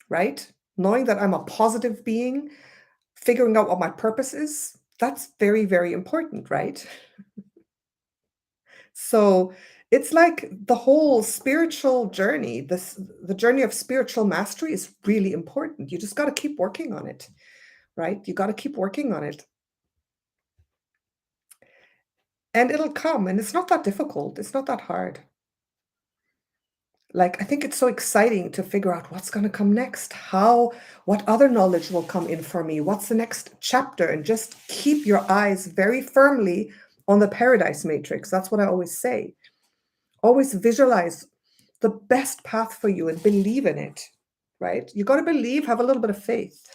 right? Knowing that I'm a positive being, figuring out what my purpose is, that's very, very important, right? So It's like the whole spiritual journey, the journey of spiritual mastery is really important. You just got to keep working on it, right? You got to keep working on it. And it'll come, and it's not that difficult. It's not that hard. Like, I think it's so exciting to figure out what's going to come next, what other knowledge will come in for me, what's the next chapter, and just keep your eyes very firmly on the paradise matrix. That's what I always say. Always visualize the best path for you and believe in it, right? You got to believe, have a little bit of faith,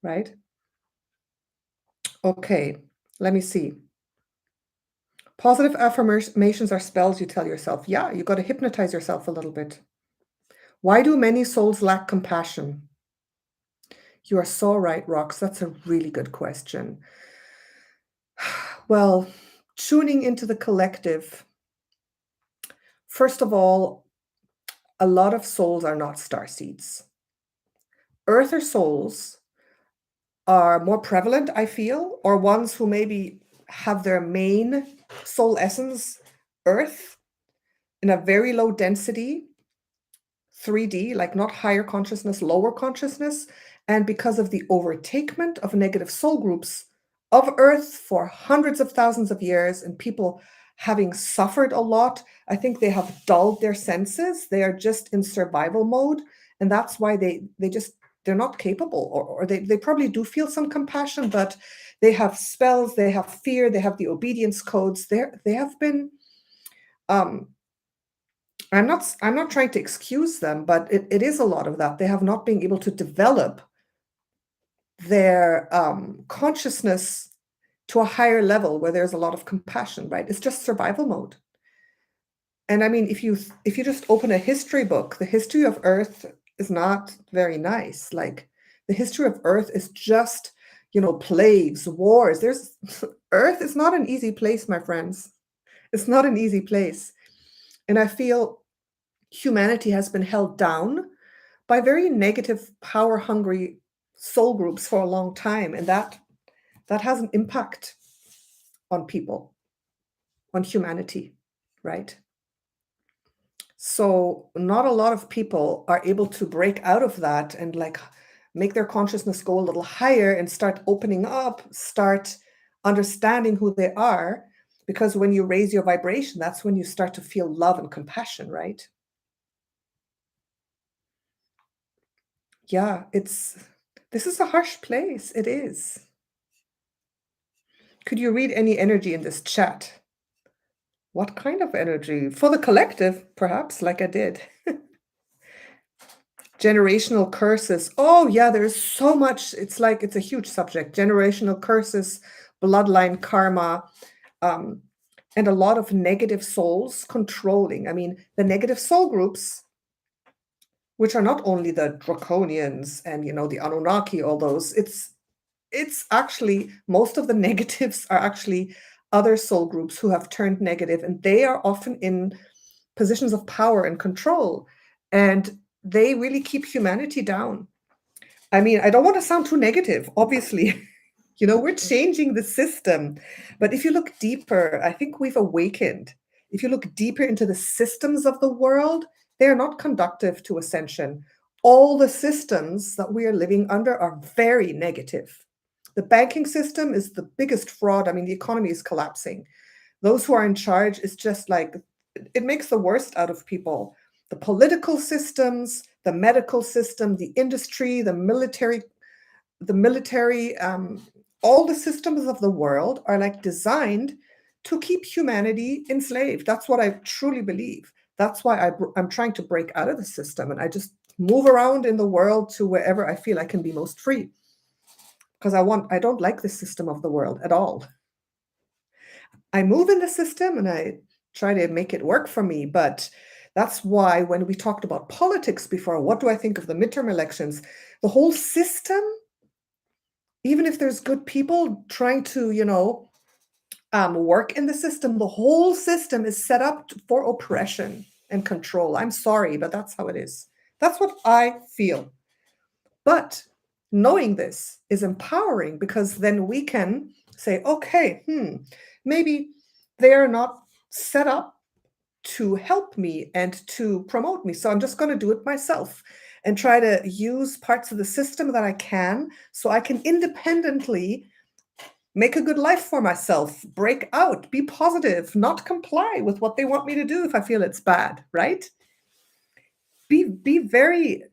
right? Okay, let me see. Positive affirmations are spells you tell yourself. Yeah, you got to hypnotize yourself a little bit. Why do many souls lack compassion? You are so right, Rox. That's a really good question. Well, tuning into the collective, first of all, a lot of souls are not starseeds. Earther souls are more prevalent, I feel, or ones who maybe have their main soul essence, Earth, in a very low density, 3D, like not higher consciousness, lower consciousness. And because of the overtatement of negative soul groups of Earth for hundreds of thousands of years, and people having suffered a lot, I think they have dulled their senses. They are just in survival mode. And that's why they're not capable, or they probably do feel some compassion, but they have spells, they have fear, they have the obedience codes. They have been, I'm not trying to excuse them, but it is a lot of that. They have not been able to develop their consciousness to a higher level where there's a lot of compassion, right? It's just survival mode. And I mean, if you just open a history book, the history of Earth is not very nice. Like, the history of Earth is just, plagues, wars. Earth is not an easy place, my friends. It's not an easy place. And I feel humanity has been held down by very negative, power-hungry soul groups for a long time. And that has an impact on people, on humanity, right? So not a lot of people are able to break out of that and like make their consciousness go a little higher and start opening up, start understanding who they are. Because when you raise your vibration, that's when you start to feel love and compassion, right? Yeah, this is a harsh place. It is. Could you read any energy in this chat? What kind of energy? For the collective, perhaps, like I did. Generational curses. Oh, yeah, there's so much. It's a huge subject. Generational curses, bloodline karma, and a lot of negative souls controlling. I mean, the negative soul groups, which are not only the draconians and, the Anunnaki, all those, it's actually, most of the negatives are actually other soul groups who have turned negative, and they are often in positions of power and control, and they really keep humanity down. I mean, I don't want to sound too negative, obviously. We're changing the system, but if you look deeper, I think we've awakened. If you look deeper into the systems of the world, they are not conducive to ascension. All the systems that we are living under are very negative. The banking system is the biggest fraud. I mean, the economy is collapsing. Those who are in charge is just like, it makes the worst out of people. The political systems, the medical system, the industry, the military, all the systems of the world are like designed to keep humanity enslaved. That's what I truly believe. That's why I'm trying to break out of the system, and I just move around in the world to wherever I feel I can be most free. Because I don't like the system of the world at all. I move in the system and I try to make it work for me. But that's why when we talked about politics before, what do I think of the midterm elections? The whole system, even if there's good people trying to, work in the system, the whole system is set up for oppression and control. I'm sorry, but that's how it is. That's what I feel. But knowing this is empowering, because then we can say, okay, maybe they are not set up to help me and to promote me. So I'm just going to do it myself and try to use parts of the system that I can so I can independently make a good life for myself, break out, be positive, not comply with what they want me to do if I feel it's bad, right? Be very,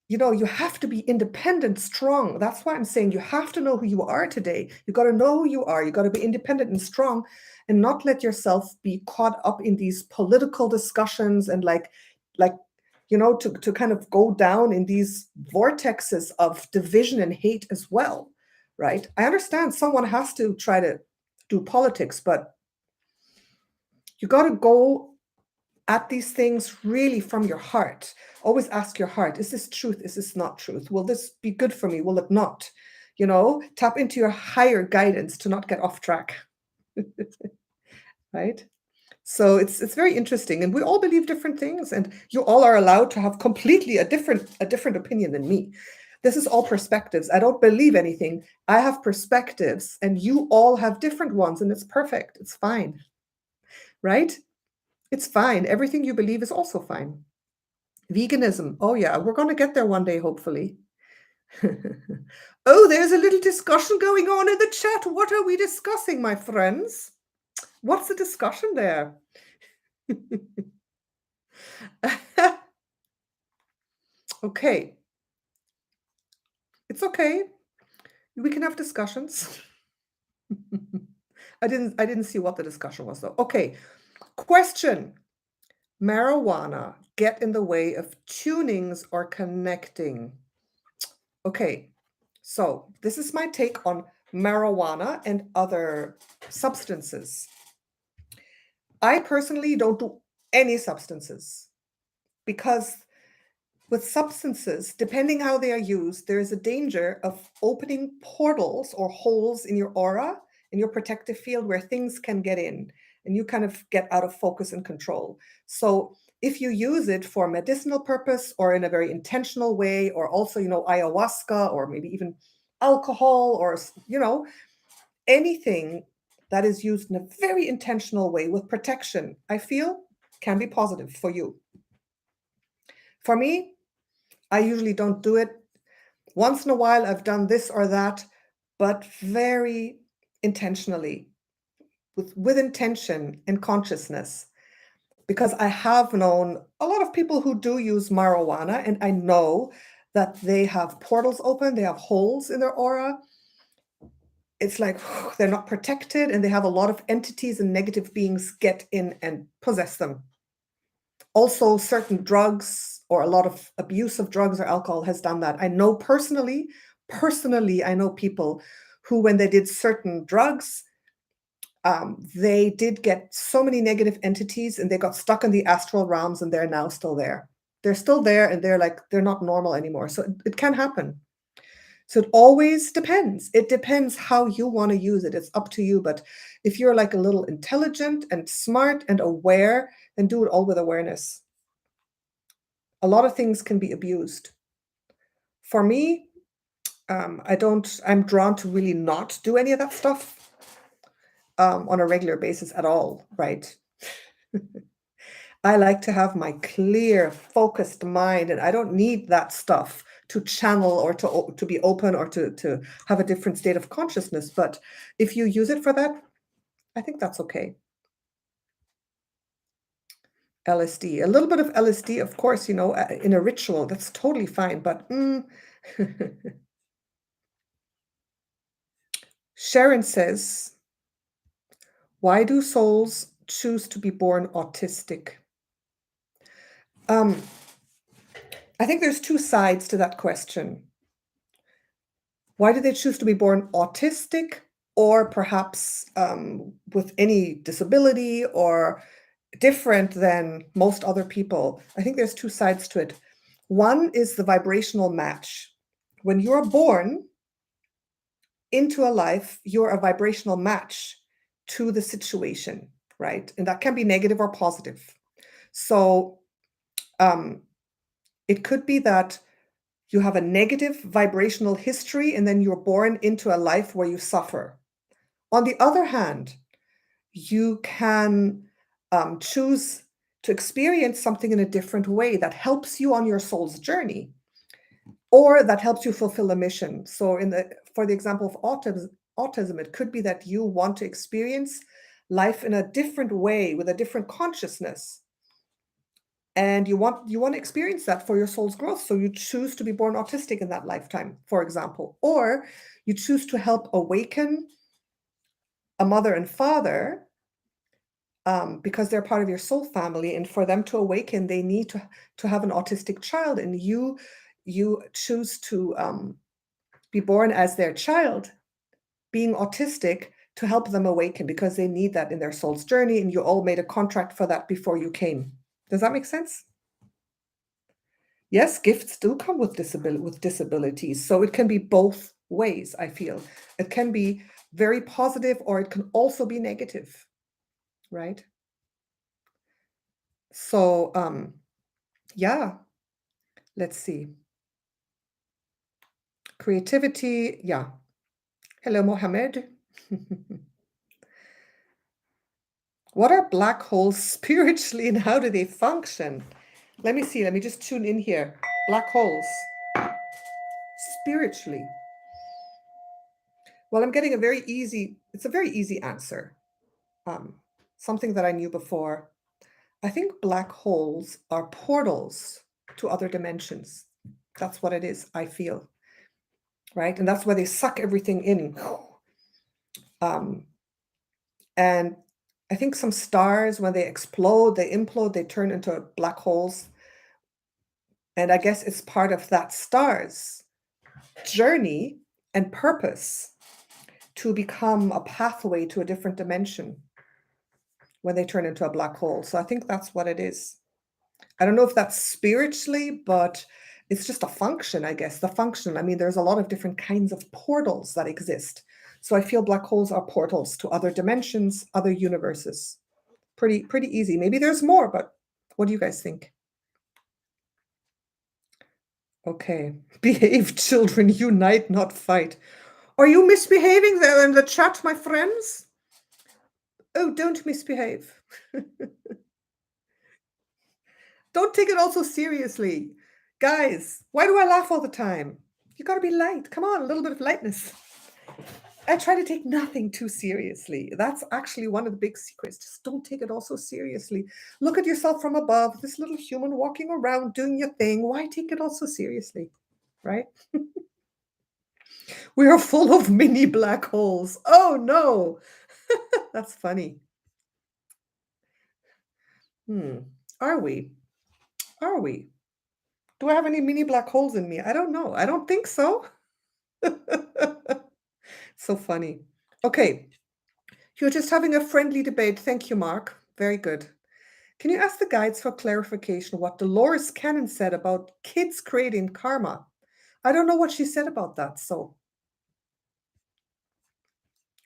you have to be independent, strong. That's why I'm saying you have to know who you are today. You got to know who you are. You got to be independent and strong and not let yourself be caught up in these political discussions and to kind of go down in these vortexes of division and hate as well, right? I understand someone has to try to do politics, but you got to go at these things really from your heart. Always ask your heart, is this truth? Is this not truth? Will this be good for me? Will it not? Tap into your higher guidance to not get off track. Right? So it's very interesting. And we all believe different things, and you all are allowed to have completely a different opinion than me. This is all perspectives. I don't believe anything. I have perspectives, and you all have different ones, and it's perfect. It's fine. Right? It's fine. Everything you believe is also fine. Veganism. Oh, yeah, we're going to get there one day, hopefully. Oh, there's a little discussion going on in the chat. What are we discussing, my friends? What's the discussion there? Okay. It's okay. We can have discussions. I didn't see what the discussion was, though. Okay. Question. Marijuana get in the way of tunings or connecting? Okay, so this is my take on marijuana and other substances. I personally don't do any substances because with substances, depending how they are used, there is a danger of opening portals or holes in your aura, in your protective field where things can get in and you kind of get out of focus and control. So if you use it for medicinal purpose or in a very intentional way, or also, ayahuasca or maybe even alcohol or, anything that is used in a very intentional way with protection, I feel can be positive for you. For me, I usually don't do it. Once in a while, I've done this or that, but very intentionally, with intention and consciousness. Because I have known a lot of people who do use marijuana, and I know that they have portals open, they have holes in their aura. It's like they're not protected, and they have a lot of entities and negative beings get in and possess them. Also, certain drugs or a lot of abuse of drugs or alcohol has done that. I know personally, I know people who, when they did certain drugs, they did get so many negative entities and they got stuck in the astral realms, and they're now still there. They're still there, and they're not normal anymore. So it can happen. So it always depends. It depends how you want to use it. It's up to you. But if you're like a little intelligent and smart and aware, then do it all with awareness. A lot of things can be abused. For me, I'm drawn to really not do any of that stuff on a regular basis at all, right? I like to have my clear, focused mind, and I don't need that stuff to channel or to be open or to have a different state of consciousness. But if you use it for that, I think that's okay. LSD, a little bit of LSD, of course, in a ritual, that's totally fine. But Sharon says, why do souls choose to be born autistic? I think there's two sides to that question. Why do they choose to be born autistic, or perhaps with any disability or different than most other people? I think there's two sides to it. One is the vibrational match. When you're born into a life, you're a vibrational match to the situation, right? And that can be negative or positive. So it could be that you have a negative vibrational history, and then you're born into a life where you suffer. On the other hand, you can choose to experience something in a different way that helps you on your soul's journey, or that helps you fulfill a mission. So for the example of autism, it could be that you want to experience life in a different way with a different consciousness. And you want to experience that for your soul's growth. So you choose to be born autistic in that lifetime, for example, or you choose to help awaken a mother and father because they're part of your soul family, and for them to awaken, they need to have an autistic child, and you choose to be born as their child, being autistic, to help them awaken because they need that in their soul's journey, and you all made a contract for that before you came. Does that make sense? Yes, gifts do come with disabilities, so it can be both ways. I feel it can be very positive, or it can also be negative. Right? So, yeah, let's see. Creativity, yeah. Hello, Mohammed. What are black holes spiritually, and how do they function? Let me see. Let me just tune in here. Black holes spiritually. Well, I'm getting it's a very easy answer. Something that I knew before. I think black holes are portals to other dimensions. That's what it is, I feel. Right? And that's where they suck everything in. And I think some stars, when they explode, they implode, they turn into black holes. And I guess it's part of that star's journey and purpose to become a pathway to a different dimension when they turn into a black hole. So I think that's what it is. I don't know if that's spiritually, but it's just a function, I guess. The function. I mean, there's a lot of different kinds of portals that exist. So I feel black holes are portals to other dimensions, other universes. Pretty easy. Maybe there's more, but what do you guys think? Okay. Behave, children, unite, not fight. Are you misbehaving there in the chat, my friends? Oh, don't misbehave. Don't take it all so seriously. Guys, why do I laugh all the time? You got to be light. Come on, a little bit of lightness. I try to take nothing too seriously. That's actually one of the big secrets. Just don't take it all so seriously. Look at yourself from above, this little human walking around doing your thing. Why take it all so seriously? Right? We are full of mini black holes. Oh no. That's funny. Are we? Are we? Do I have any mini black holes in me? I don't know. I don't think so. So funny. Okay. You're just having a friendly debate. Thank you, Mark. Very good. Can you ask the guides for clarification what Dolores Cannon said about kids creating karma? I don't know what she said about that. So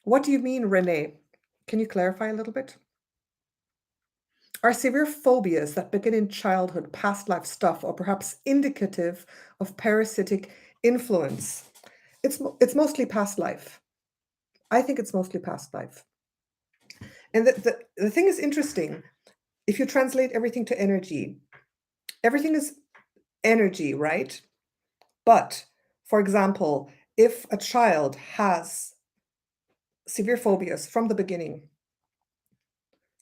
what do you mean, Renee? Can you clarify a little bit? Are severe phobias that begin in childhood, past life stuff, or perhaps indicative of parasitic influence? It's mostly past life. I think it's mostly past life. And the thing is interesting. If you translate everything to energy, everything is energy, right? But, for example, if a child has severe phobias from the beginning,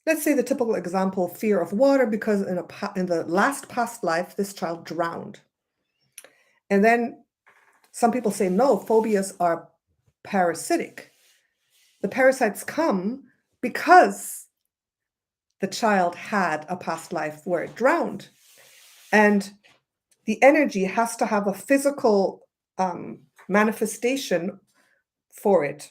let's say the typical example, fear of water, because in the last past life, this child drowned. And then some people say, no, phobias are parasitic. The parasites come because the child had a past life where it drowned. And the energy has to have a physical manifestation for it.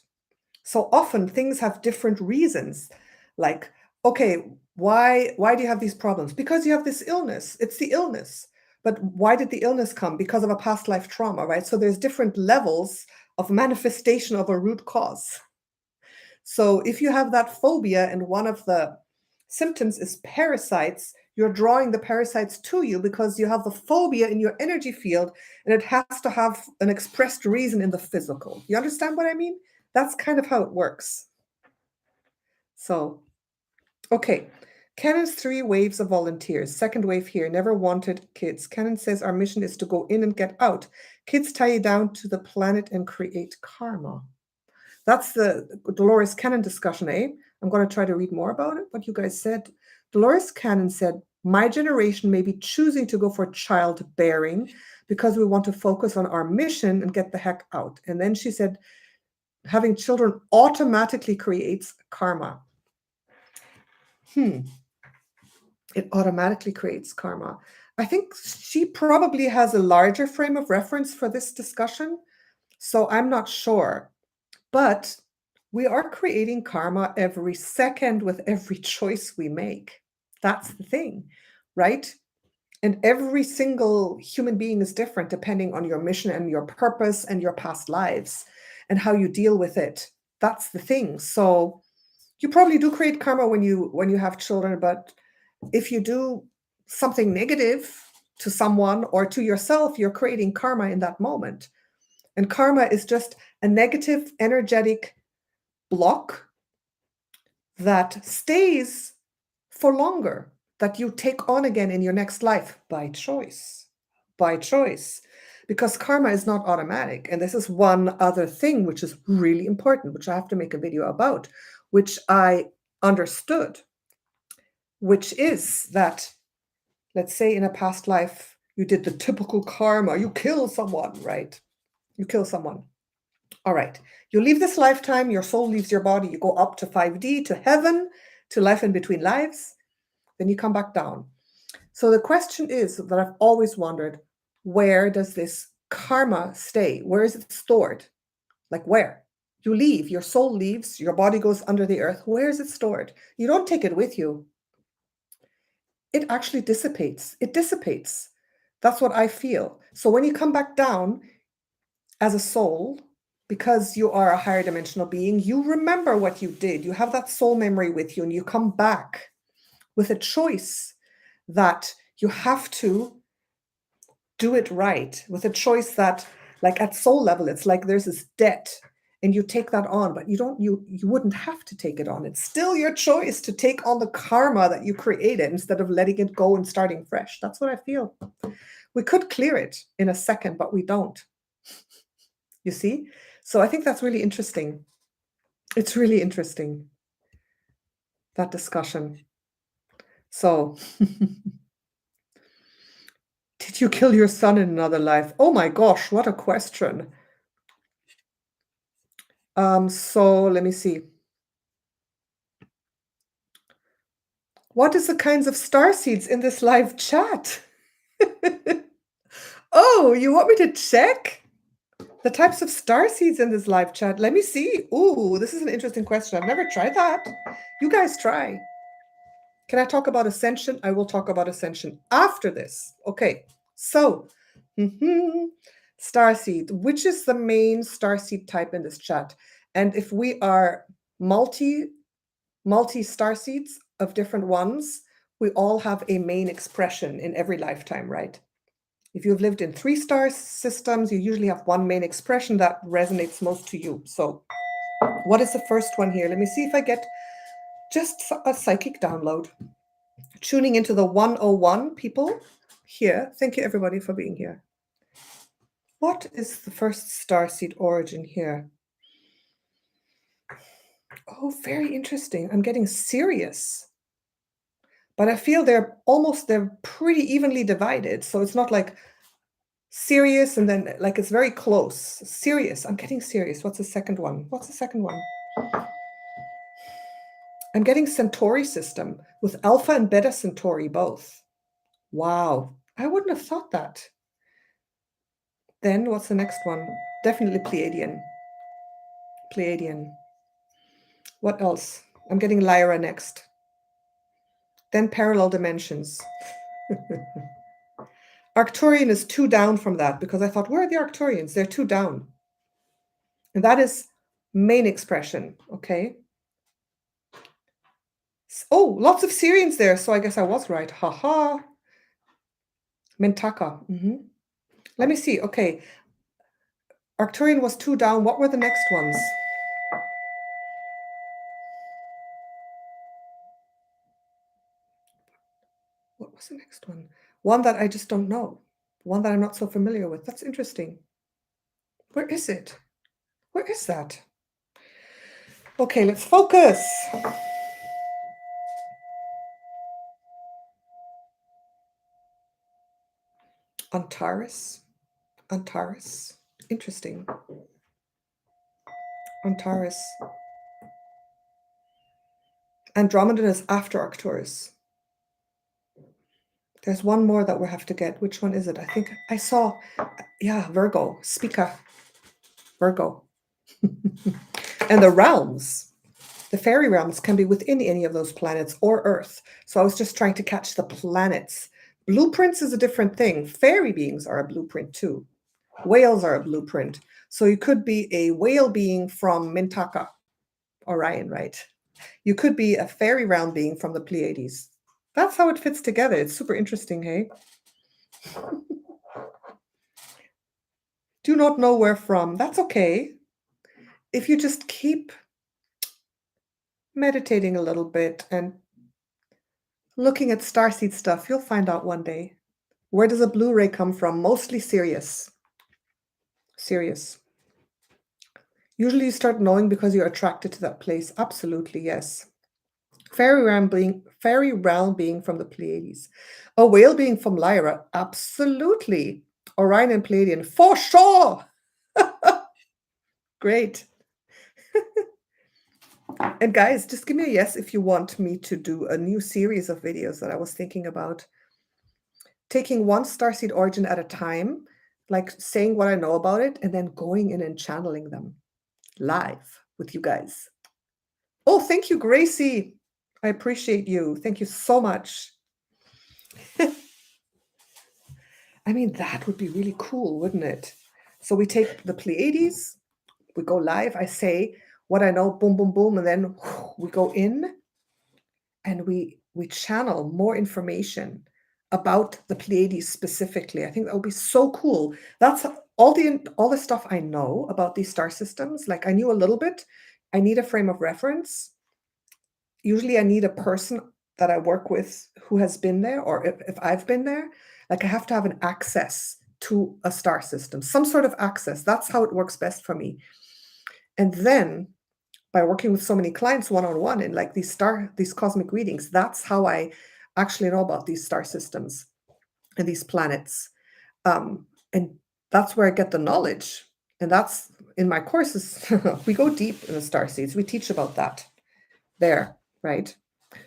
So often things have different reasons. Like, okay, why do you have these problems? Because you have this illness. It's the illness. But why did the illness come? Because of a past life trauma, right? So there's different levels of manifestation of a root cause. So if you have that phobia and one of the symptoms is parasites, you're drawing the parasites to you because you have the phobia in your energy field, and it has to have an expressed reason in the physical. You understand what I mean? That's kind of how it works. So, okay. Cannon's 3 waves of volunteers. Second wave here, never wanted kids. Cannon says our mission is to go in and get out. Kids tie you down to the planet and create karma. That's the Dolores Cannon discussion, eh? I'm going to try to read more about it, what you guys said. Dolores Cannon said, my generation may be choosing to go for childbearing because we want to focus on our mission and get the heck out. And then she said, having children automatically creates karma. It automatically creates karma. I think she probably has a larger frame of reference for this discussion, so I'm not sure. But we are creating karma every second with every choice we make. That's the thing, right? And every single human being is different depending on your mission and your purpose and your past lives and how you deal with it. That's the thing. So you probably do create karma when you have children, but if you do something negative to someone or to yourself, you're creating karma in that moment. And karma is just a negative energetic block that stays for longer, that you take on again in your next life by choice. By choice. Because karma is not automatic. And this is one other thing which is really important, which I have to make a video about, which I understood, which is that, let's say in a past life, you did the typical karma, you kill someone, right? You kill someone. All right. You leave this lifetime, your soul leaves your body, you go up to 5D, to heaven, to life in between lives, then you come back down. So the question is that I've always wondered, where does this karma stay? Where is it stored? Like where? You leave, your soul leaves, your body goes under the earth. Where is it stored? You don't take it with you. It actually dissipates. It dissipates. That's what I feel. So when you come back down as a soul, because you are a higher dimensional being, you remember what you did. You have that soul memory with you, and you come back with a choice that you have to do it right, with a choice that, like at soul level, it's like there's this debt and you take that on, but you wouldn't have to take it on. It's still your choice to take on the karma that you created instead of letting it go and starting fresh. That's what I feel. We could clear it in a second, but we don't. You see? So I think that's really interesting. It's really interesting, that discussion. So, did you kill your son in another life? Oh my gosh, what a question. So let me see. What is the kinds of starseeds in this live chat? Oh, you want me to check the types of starseeds in this live chat? Let me see. Ooh, this is an interesting question. I've never tried that. You guys try. Can I talk about ascension? I will talk about ascension after this. Okay, so starseed. Which is the main starseed type in this chat? And if we are multi starseeds of different ones, we all have a main expression in every lifetime, right? If you've lived in 3-star systems, you usually have one main expression that resonates most to you. So what is the first one here? Let me see if I get just a psychic download. Tuning into the 101 people here. Thank you, everybody, for being here. What is the first starseed origin here? Oh, very interesting. I'm getting serious. But I feel they're pretty evenly divided. So it's not like serious and then like it's very close. Serious. I'm getting serious. What's the second one? What's the second one? I'm getting Centauri system with Alpha and Beta Centauri both. Wow. I wouldn't have thought that. Then what's the next one? Definitely Pleiadian. Pleiadian. What else? I'm getting Lyra next. Then parallel dimensions. Arcturian is 2 down from that because I thought, where are the Arcturians? They're 2 down. And that is main expression, okay? Oh, lots of Syrians there, so I guess I was right. Haha. Mentaka. Let me see. Okay. Arcturian was 2 down. What were the next ones? What was the next one? One that I just don't know. One that I'm not so familiar with. That's interesting. Where is it? Where is that? Okay, let's focus. Antares. Antares. Interesting. Antares. Andromeda is after Arcturus. There's one more that we have to get. Which one is it? I think I saw, yeah, Virgo. Spica. Virgo. And the realms, the fairy realms can be within any of those planets or Earth. So I was just trying to catch the planets. Blueprints is a different thing. Fairy beings are a blueprint too. Whales are a blueprint. So you could be a whale being from Mintaka, Orion, right? You could be a fairy realm being from the Pleiades. That's how it fits together. It's super interesting, hey? Do not know where from. That's okay. If you just keep meditating a little bit and looking at starseed stuff, you'll find out one day. Where does a Blu-ray come from? Mostly Sirius. Sirius. Usually you start knowing because you're attracted to that place. Absolutely, yes. Fairy realm being from the Pleiades. A whale being from Lyra. Absolutely. Orion and Pleiadian. For sure. Great. And guys, just give me a yes if you want me to do a new series of videos that I was thinking about. Taking one starseed origin at a time, like saying what I know about it, and then going in and channeling them live with you guys. Oh, thank you, Gracie. I appreciate you. Thank you so much. I mean, that would be really cool, wouldn't it? So we take the Pleiades, we go live, I say what I know, boom, boom, boom, and then we go in and we channel more information about the Pleiades specifically. I think that would be so cool. That's all the stuff I know about these star systems. Like I knew a little bit. I need a frame of reference. Usually I need a person that I work with who has been there, or if I've been there, like I have to have an access to a star system, some sort of access. That's how it works best for me. And then by working with so many clients one-on-one in like these cosmic readings, that's how I actually know about these star systems and these planets. And that's where I get the knowledge. And that's in my courses. We go deep in the star seeds. We teach about that there, right?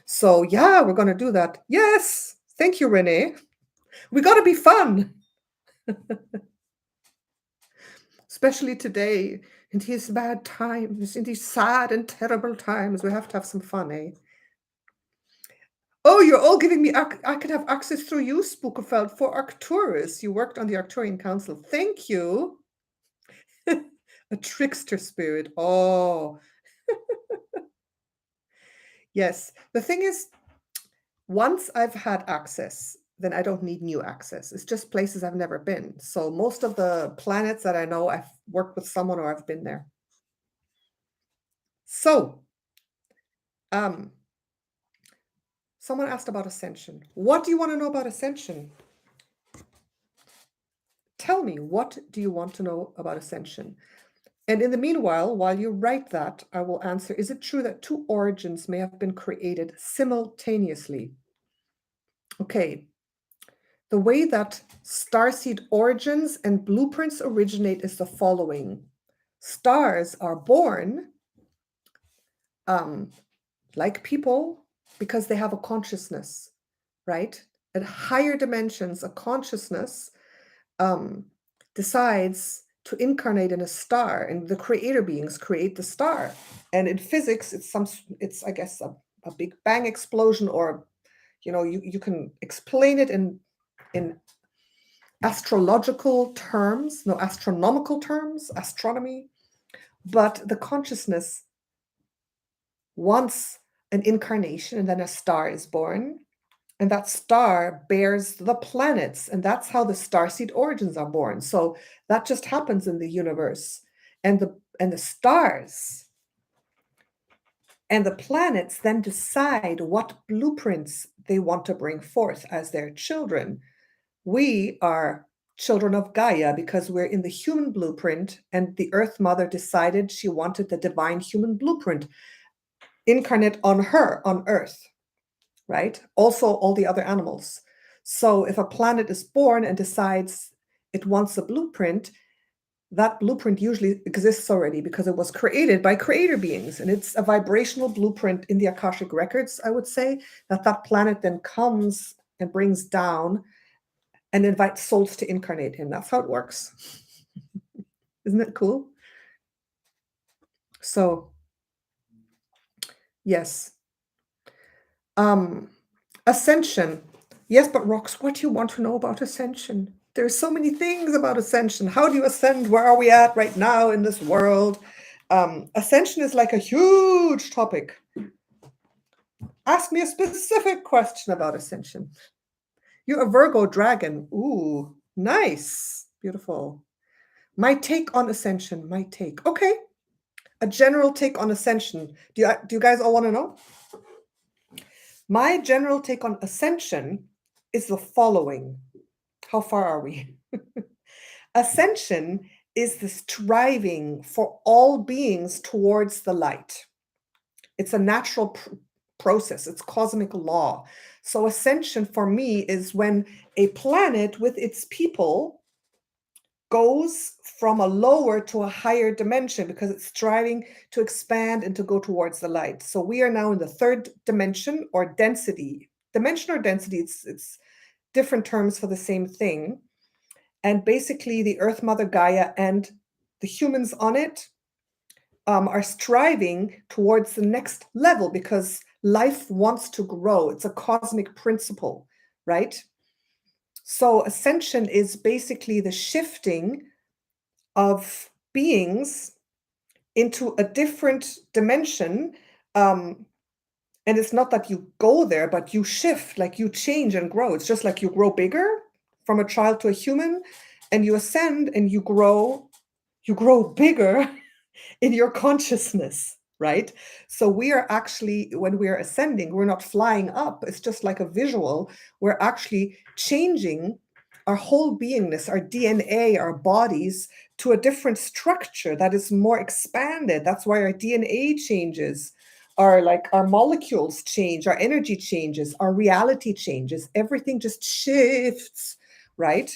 So yeah, we're going to do that. Yes. Thank you, Renee. We got to be fun. Especially today, in these bad times, in these sad and terrible times, we have to have some fun, eh? Oh, you're all giving me, I could have access through you, Spookerfeld, for Arcturus. You worked on the Arcturian Council. Thank you. A trickster spirit. Oh, yes. The thing is, once I've had access, then I don't need new access. It's just places I've never been. So most of the planets that I know, I've worked with someone or I've been there. So, someone asked about ascension. What do you want to know about ascension? Tell me, what do you want to know about ascension? And in the meanwhile, while you write that, I will answer, is it true that two origins may have been created simultaneously? Okay. The way that starseed origins and blueprints originate is the following. Stars are born like people because they have a consciousness, right? At higher dimensions, a consciousness decides to incarnate in a star, and the creator beings create the star. And in physics, it's I guess a big bang explosion, or you can explain it in astrological terms, no, astronomical terms, astronomy, but the consciousness wants an incarnation, and then a star is born, and that star bears the planets, and that's how the starseed origins are born. So that just happens in the universe, and the stars and the planets then decide what blueprints they want to bring forth as their children. We are children of Gaia because we're in the human blueprint, and the Earth Mother decided she wanted the divine human blueprint incarnate on her, on Earth, right? Also, all the other animals. So if a planet is born and decides it wants a blueprint, that blueprint usually exists already because it was created by creator beings, and it's a vibrational blueprint in the Akashic Records, I would say, that planet then comes and brings down and invites souls to incarnate in. That's how it works. Isn't it cool? So, yes. Ascension. Yes, but Rox, what do you want to know about ascension? There's so many things about ascension. How do you ascend? Where are we at right now in this world? Ascension is like a huge topic. Ask me a specific question about ascension. You're a Virgo dragon. Ooh, nice. Beautiful. My take on ascension. My take. Okay. A general take on ascension. Do you guys all want to know? My general take on ascension is the following. How far are we? Ascension is the striving for all beings towards the light. It's a natural process. It's cosmic law. So ascension for me is when a planet with its people goes from a lower to a higher dimension because it's striving to expand and to go towards the light. So we are now in the third dimension or density. Dimension or density, it's different terms for the same thing. And basically the Earth Mother Gaia and the humans on it are striving towards the next level because life wants to grow. It's a cosmic principle, right? So ascension is basically the shifting of beings into a different dimension. And it's not that you go there, but you shift, like you change and grow. It's just like you grow bigger from a child to a human, and you ascend and you grow bigger in your consciousness, right? So we are actually, when we are ascending, we're not flying up. It's just like a visual. We're actually changing our whole beingness, our DNA, our bodies to a different structure that is more expanded. That's why our DNA changes, our molecules change, our energy changes, our reality changes. Everything just shifts, right?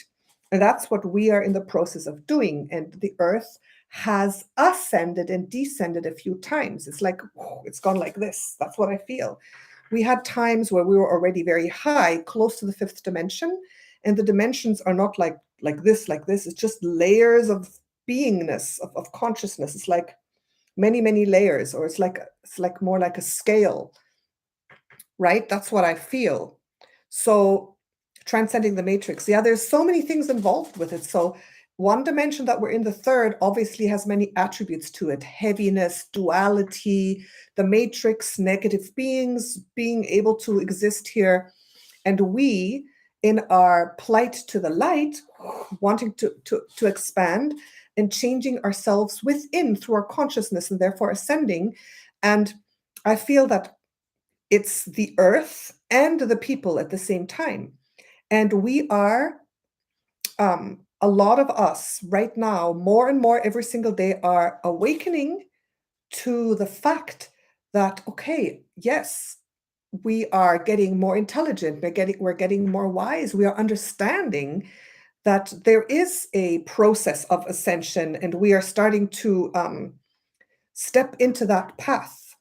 And that's what we are in the process of doing. And the Earth has ascended and descended a few times. It's like, it's gone like this. That's what I feel. We had times where we were already very high, close to the fifth dimension, and the dimensions are not like this. It's just layers of beingness, of consciousness. It's like many, many layers, or it's like more like a scale, right? That's what I feel. So transcending the matrix. Yeah, there's so many things involved with it. So one dimension that we're in, the third, obviously has many attributes to it: heaviness, duality, the matrix, negative beings being able to exist here. And we, in our plight to the light, wanting to expand and changing ourselves within through our consciousness and therefore ascending. And I feel that it's the Earth and the people at the same time. And we are, a lot of us right now, more and more every single day, are awakening to the fact that, okay, yes, we are getting more intelligent, we're getting more wise, we are understanding that there is a process of ascension, and we are starting to step into that path.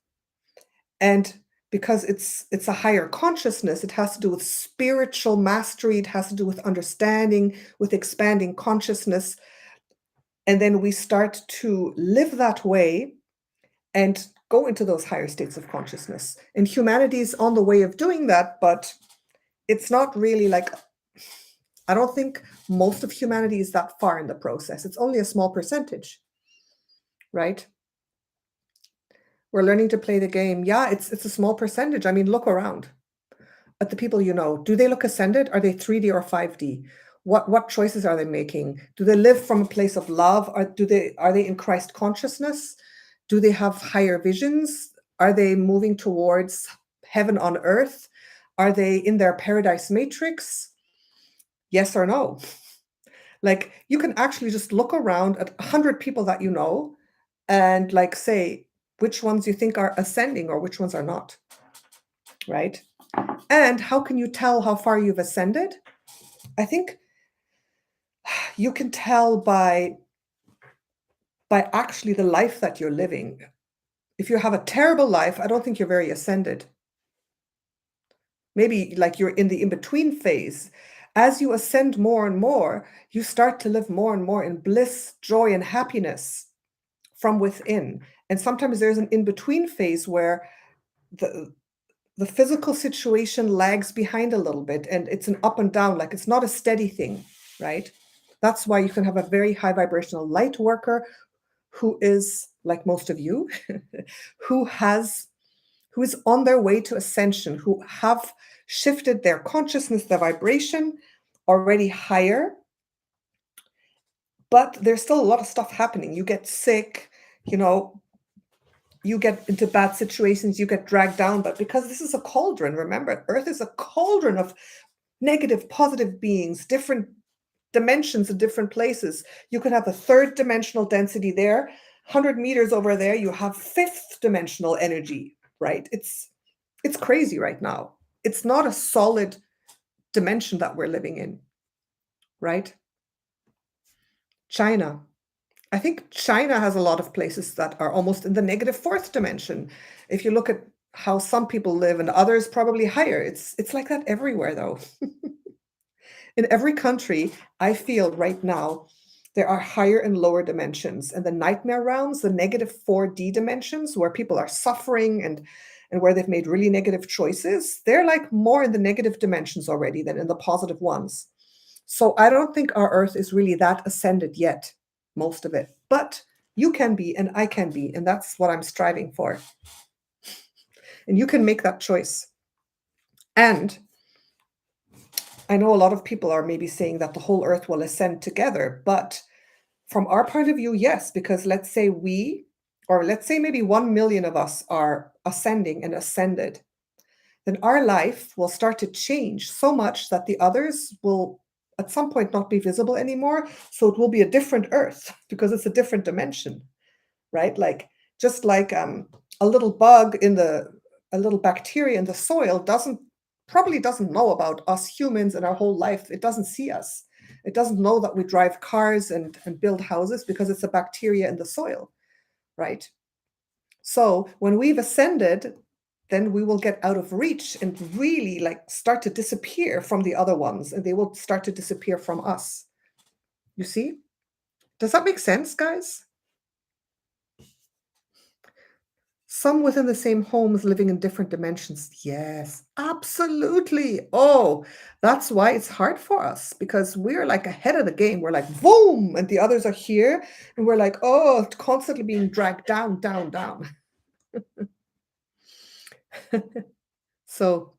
And because it's a higher consciousness, it has to do with spiritual mastery, it has to do with understanding, with expanding consciousness. And then we start to live that way and go into those higher states of consciousness. And humanity is on the way of doing that, but it's not really like, I don't think most of humanity is that far in the process. It's only a small percentage, right? We're learning to play the game. Yeah, it's a small percentage. I mean, look around at the people you know. Do they look ascended? Are they 3D or 5D? What choices are they making? Do they live from a place of love? Or are they in Christ consciousness? Do they have higher visions? Are they moving towards heaven on earth? Are they in their paradise matrix? Yes or no? Like, you can actually just look around at 100 people that you know and like say which ones you think are ascending or which ones are not, right? And how can you tell how far you've ascended? I think you can tell by actually the life that you're living. If you have a terrible life, I don't think you're very ascended. Maybe like you're in the in-between phase. As you ascend more and more, you start to live more and more in bliss, joy, and happiness from within. And sometimes there's an in-between phase where the physical situation lags behind a little bit and it's an up and down, like it's not a steady thing, right? That's why you can have a very high vibrational light worker who is like most of you, who is on their way to ascension, who have shifted their consciousness, their vibration already higher. But there's still a lot of stuff happening. You get sick, you get into bad situations, you get dragged down. But because this is a cauldron, remember, Earth is a cauldron of negative, positive beings, different dimensions in different places. You could have a third dimensional density there, 100 meters over there, you have fifth dimensional energy, right? It's crazy right now. It's not a solid dimension that we're living in, right? China. I think China has a lot of places that are almost in the negative fourth dimension. If you look at how some people live and others probably higher, it's like that everywhere though. In every country, I feel right now, there are higher and lower dimensions. And the nightmare realms, the negative 4D dimensions, where people are suffering and where they've made really negative choices, they're like more in the negative dimensions already than in the positive ones. So I don't think our Earth is really that ascended yet, most of it. But you can be and I can be, and that's what I'm striving for. And you can make that choice. And I know a lot of people are maybe saying that the whole Earth will ascend together, but from our point of view, yes, because let's say let's say maybe 1 million of us are ascending and ascended, then our life will start to change so much that the others will at some point not be visible anymore. So it will be a different Earth because it's a different dimension, right? Like just like a little bug a little bacteria in the soil probably doesn't know about us humans and our whole life. It doesn't see us. It doesn't know that we drive cars and build houses because it's a bacteria in the soil, right? So when we've ascended, then we will get out of reach and really like start to disappear from the other ones, and they will start to disappear from us. You see? Does that make sense, guys? Some within the same homes living in different dimensions. Yes, absolutely. Oh, that's why it's hard for us because we're like ahead of the game. We're like, boom, and the others are here. And we're like, oh, constantly being dragged down, down, down. So,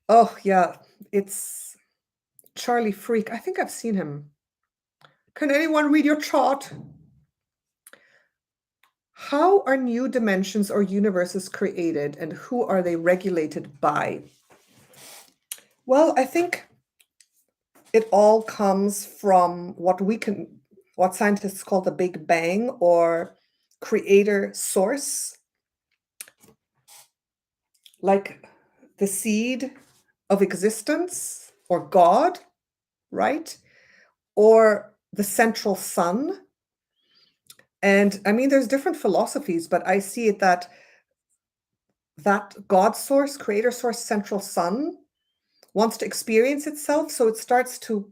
oh, yeah, it's Charlie Freak. I think I've seen him. Can anyone read your chart? How are new dimensions or universes created and who are they regulated by? Well, I think it all comes from what scientists call the Big Bang or creator source, like the seed of existence or God, right? Or the central sun. And I mean, there's different philosophies, but I see it that God source, creator source, central sun wants to experience itself. So it starts to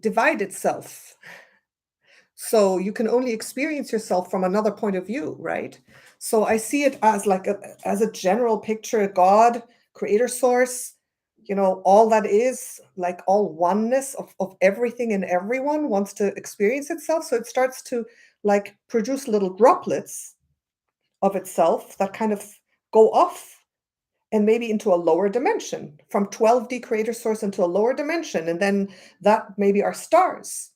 divide itself. So you can only experience yourself from another point of view, right? So I see it as like as a general picture, God, creator source, all that is like all oneness of everything and everyone wants to experience itself. So it starts to like produce little droplets of itself that kind of go off and maybe into a lower dimension from 12D creator source into a lower dimension. And then that maybe are stars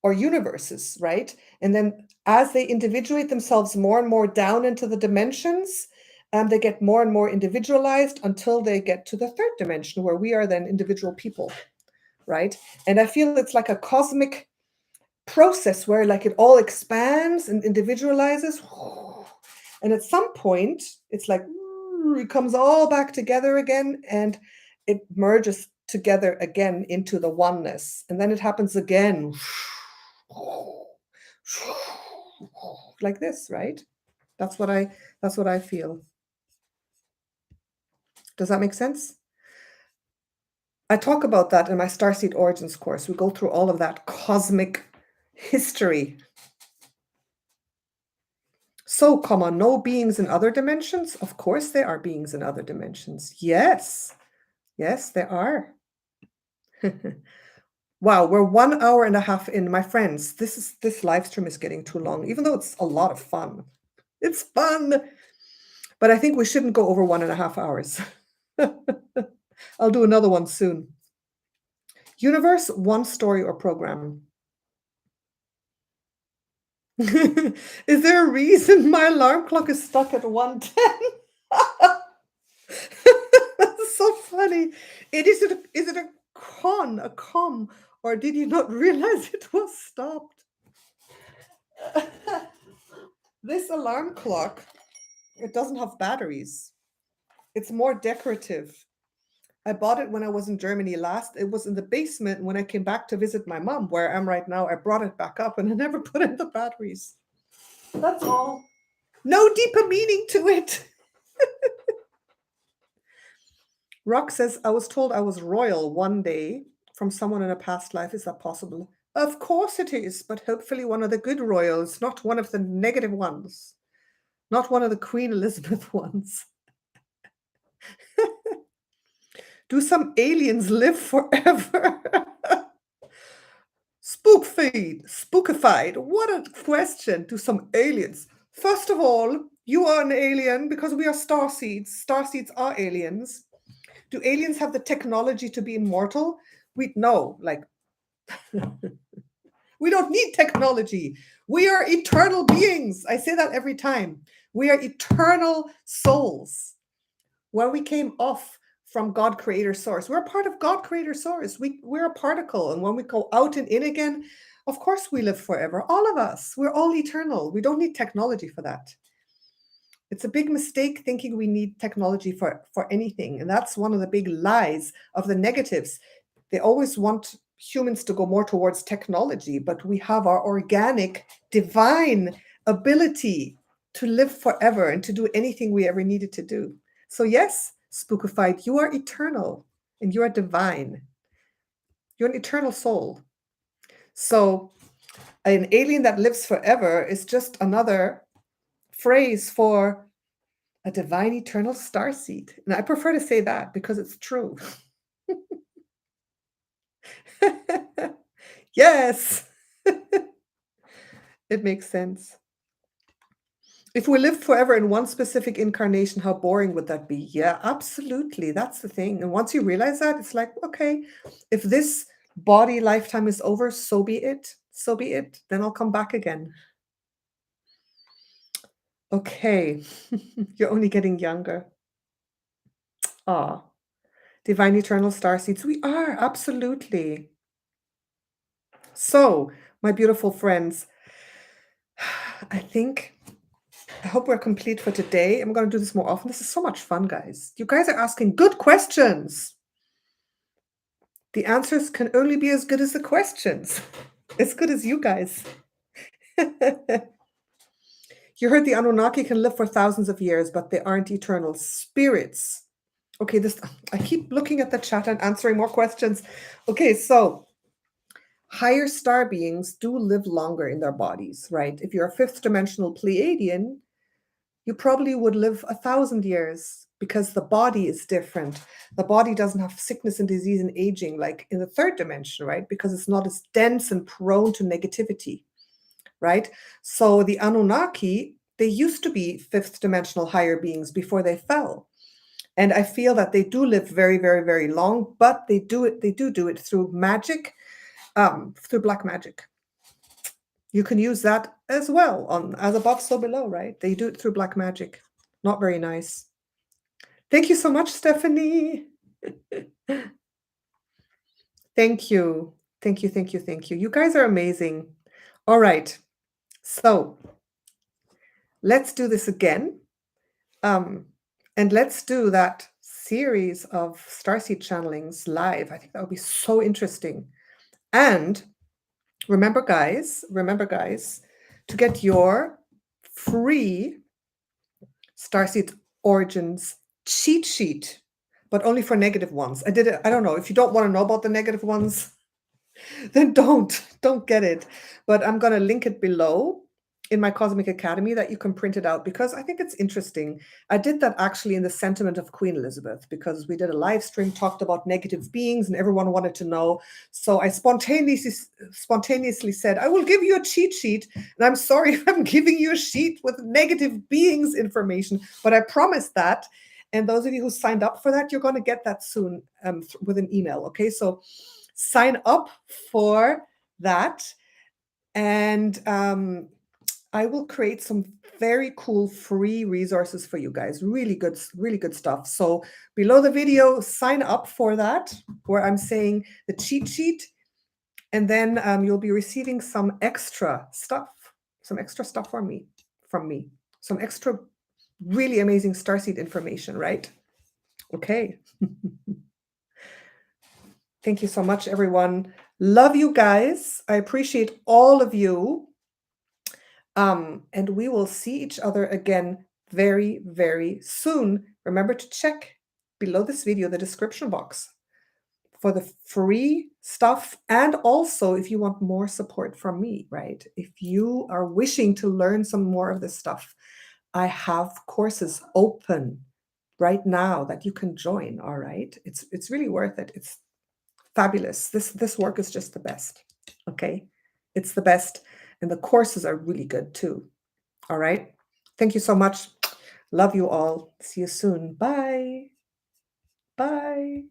or universes, right? And then as they individuate themselves more and more down into the dimensions, and they get more and more individualized until they get to the third dimension, where we are then individual people, right? And I feel it's like a cosmic process where like it all expands and individualizes, and at some point it's like it comes all back together again, and it merges together again into the oneness, and then it happens again like this, right? That's what I feel. Does that make sense? I talk about that in my Starseed Origins course. We go through all of that cosmic history. So, no beings in other dimensions? Of course there are beings in other dimensions. Yes. Yes, there are. Wow, we're 1 hour and a half in, my friends. This live stream is getting too long, even though it's a lot of fun. It's fun. But I think we shouldn't go over 1.5 hours. I'll do another one soon. Universe, one story or program. Is there a reason my alarm clock is stuck at 1:10? That's so funny. Is it a com, or did you not realize it was stopped? This alarm clock, it doesn't have batteries. It's more decorative. I bought it when I was in Germany last. It was in the basement. When I came back to visit my mom, where I am right now, I brought it back up and I never put in the batteries. That's all. No deeper meaning to it. Rock says, I was told I was royal one day from someone in a past life. Is that possible? Of course it is, but hopefully one of the good royals, not one of the negative ones. Not one of the Queen Elizabeth ones. Do some aliens live forever? Spookified. What a question. Do some aliens? First of all, you are an alien because we are starseeds. Starseeds are aliens. Do aliens have the technology to be immortal? No, like, we don't need technology. We are eternal beings. I say that every time. We are eternal souls. When we came off from God Creator Source, we're a part of God Creator Source. We're a particle. And when we go out and in again, of course we live forever. All of us. We're all eternal. We don't need technology for that. It's a big mistake thinking we need technology for anything. And that's one of the big lies of the negatives. They always want humans to go more towards technology, but we have our organic, divine ability to live forever and to do anything we ever needed to do. So yes, Spookified, you are eternal and you are divine. You're an eternal soul. So an alien that lives forever is just another phrase for a divine eternal starseed. And I prefer to say that because it's true. Yes. It makes sense. If we lived forever in one specific incarnation, how boring would that be? Yeah, absolutely. That's the thing. And once you realize that, it's like, okay, if this body lifetime is over, so be it. So be it. Then I'll come back again. Okay. You're only getting younger. Ah, divine eternal starseeds. We are, absolutely. So, my beautiful friends, I hope we're complete for today. I'm going to do this more often. This is so much fun, guys. You guys are asking good questions. The answers can only be as good as the questions. As good as you guys. You heard the Anunnaki can live for thousands of years, but they aren't eternal spirits. Okay, I keep looking at the chat and answering more questions. Okay, so higher star beings do live longer in their bodies, right? If you're a fifth dimensional Pleiadian, you probably would live 1,000 years because the body is different. The body doesn't have sickness and disease and aging like in the third dimension, right? Because it's not as dense and prone to negativity, right? So the Anunnaki, they used to be fifth dimensional higher beings before they fell. And I feel that they do live very, very, very long, but they do it through magic, through black magic. You can use that as well on as above, so below, right? They do it through black magic. Not very nice. Thank you so much, Stephanie. Thank you. Thank you, thank you, thank you. You guys are amazing. All right. So let's do this again. And let's do that series of Starseed channelings live. I think that would be so interesting. And remember, guys, to get your free Starseed Origins Cheat Sheet, but only for negative ones. I did it. I don't know. If you don't want to know about the negative ones, then don't get it. But I'm going to link it below in my Cosmic Academy that you can print it out, because I think it's interesting. I did that actually in the sentiment of Queen Elizabeth, because we did a live stream, talked about negative beings, and everyone wanted to know. So I spontaneously said, I will give you a cheat sheet. And I'm sorry if I'm giving you a sheet with negative beings information, but I promised that. And those of you who signed up for that, you're going to get that soon with an email. Okay, so sign up for that. And I will create some very cool free resources for you guys. Really good stuff. So below the video, sign up for that, where I'm saying the cheat sheet. And then you'll be receiving some extra stuff from me, some extra really amazing Starseed information, right? Okay. Thank you so much, everyone. Love you guys. I appreciate all of you. And we will see each other again very, very soon. Remember to check below this video, the description box, for the free stuff. And also, if you want more support from me, right? If you are wishing to learn some more of this stuff, I have courses open right now that you can join, all right? It's really worth it. It's fabulous. This work is just the best, okay? It's the best. And the courses are really good too. All right. Thank you so much. Love you all. See you soon. Bye. Bye.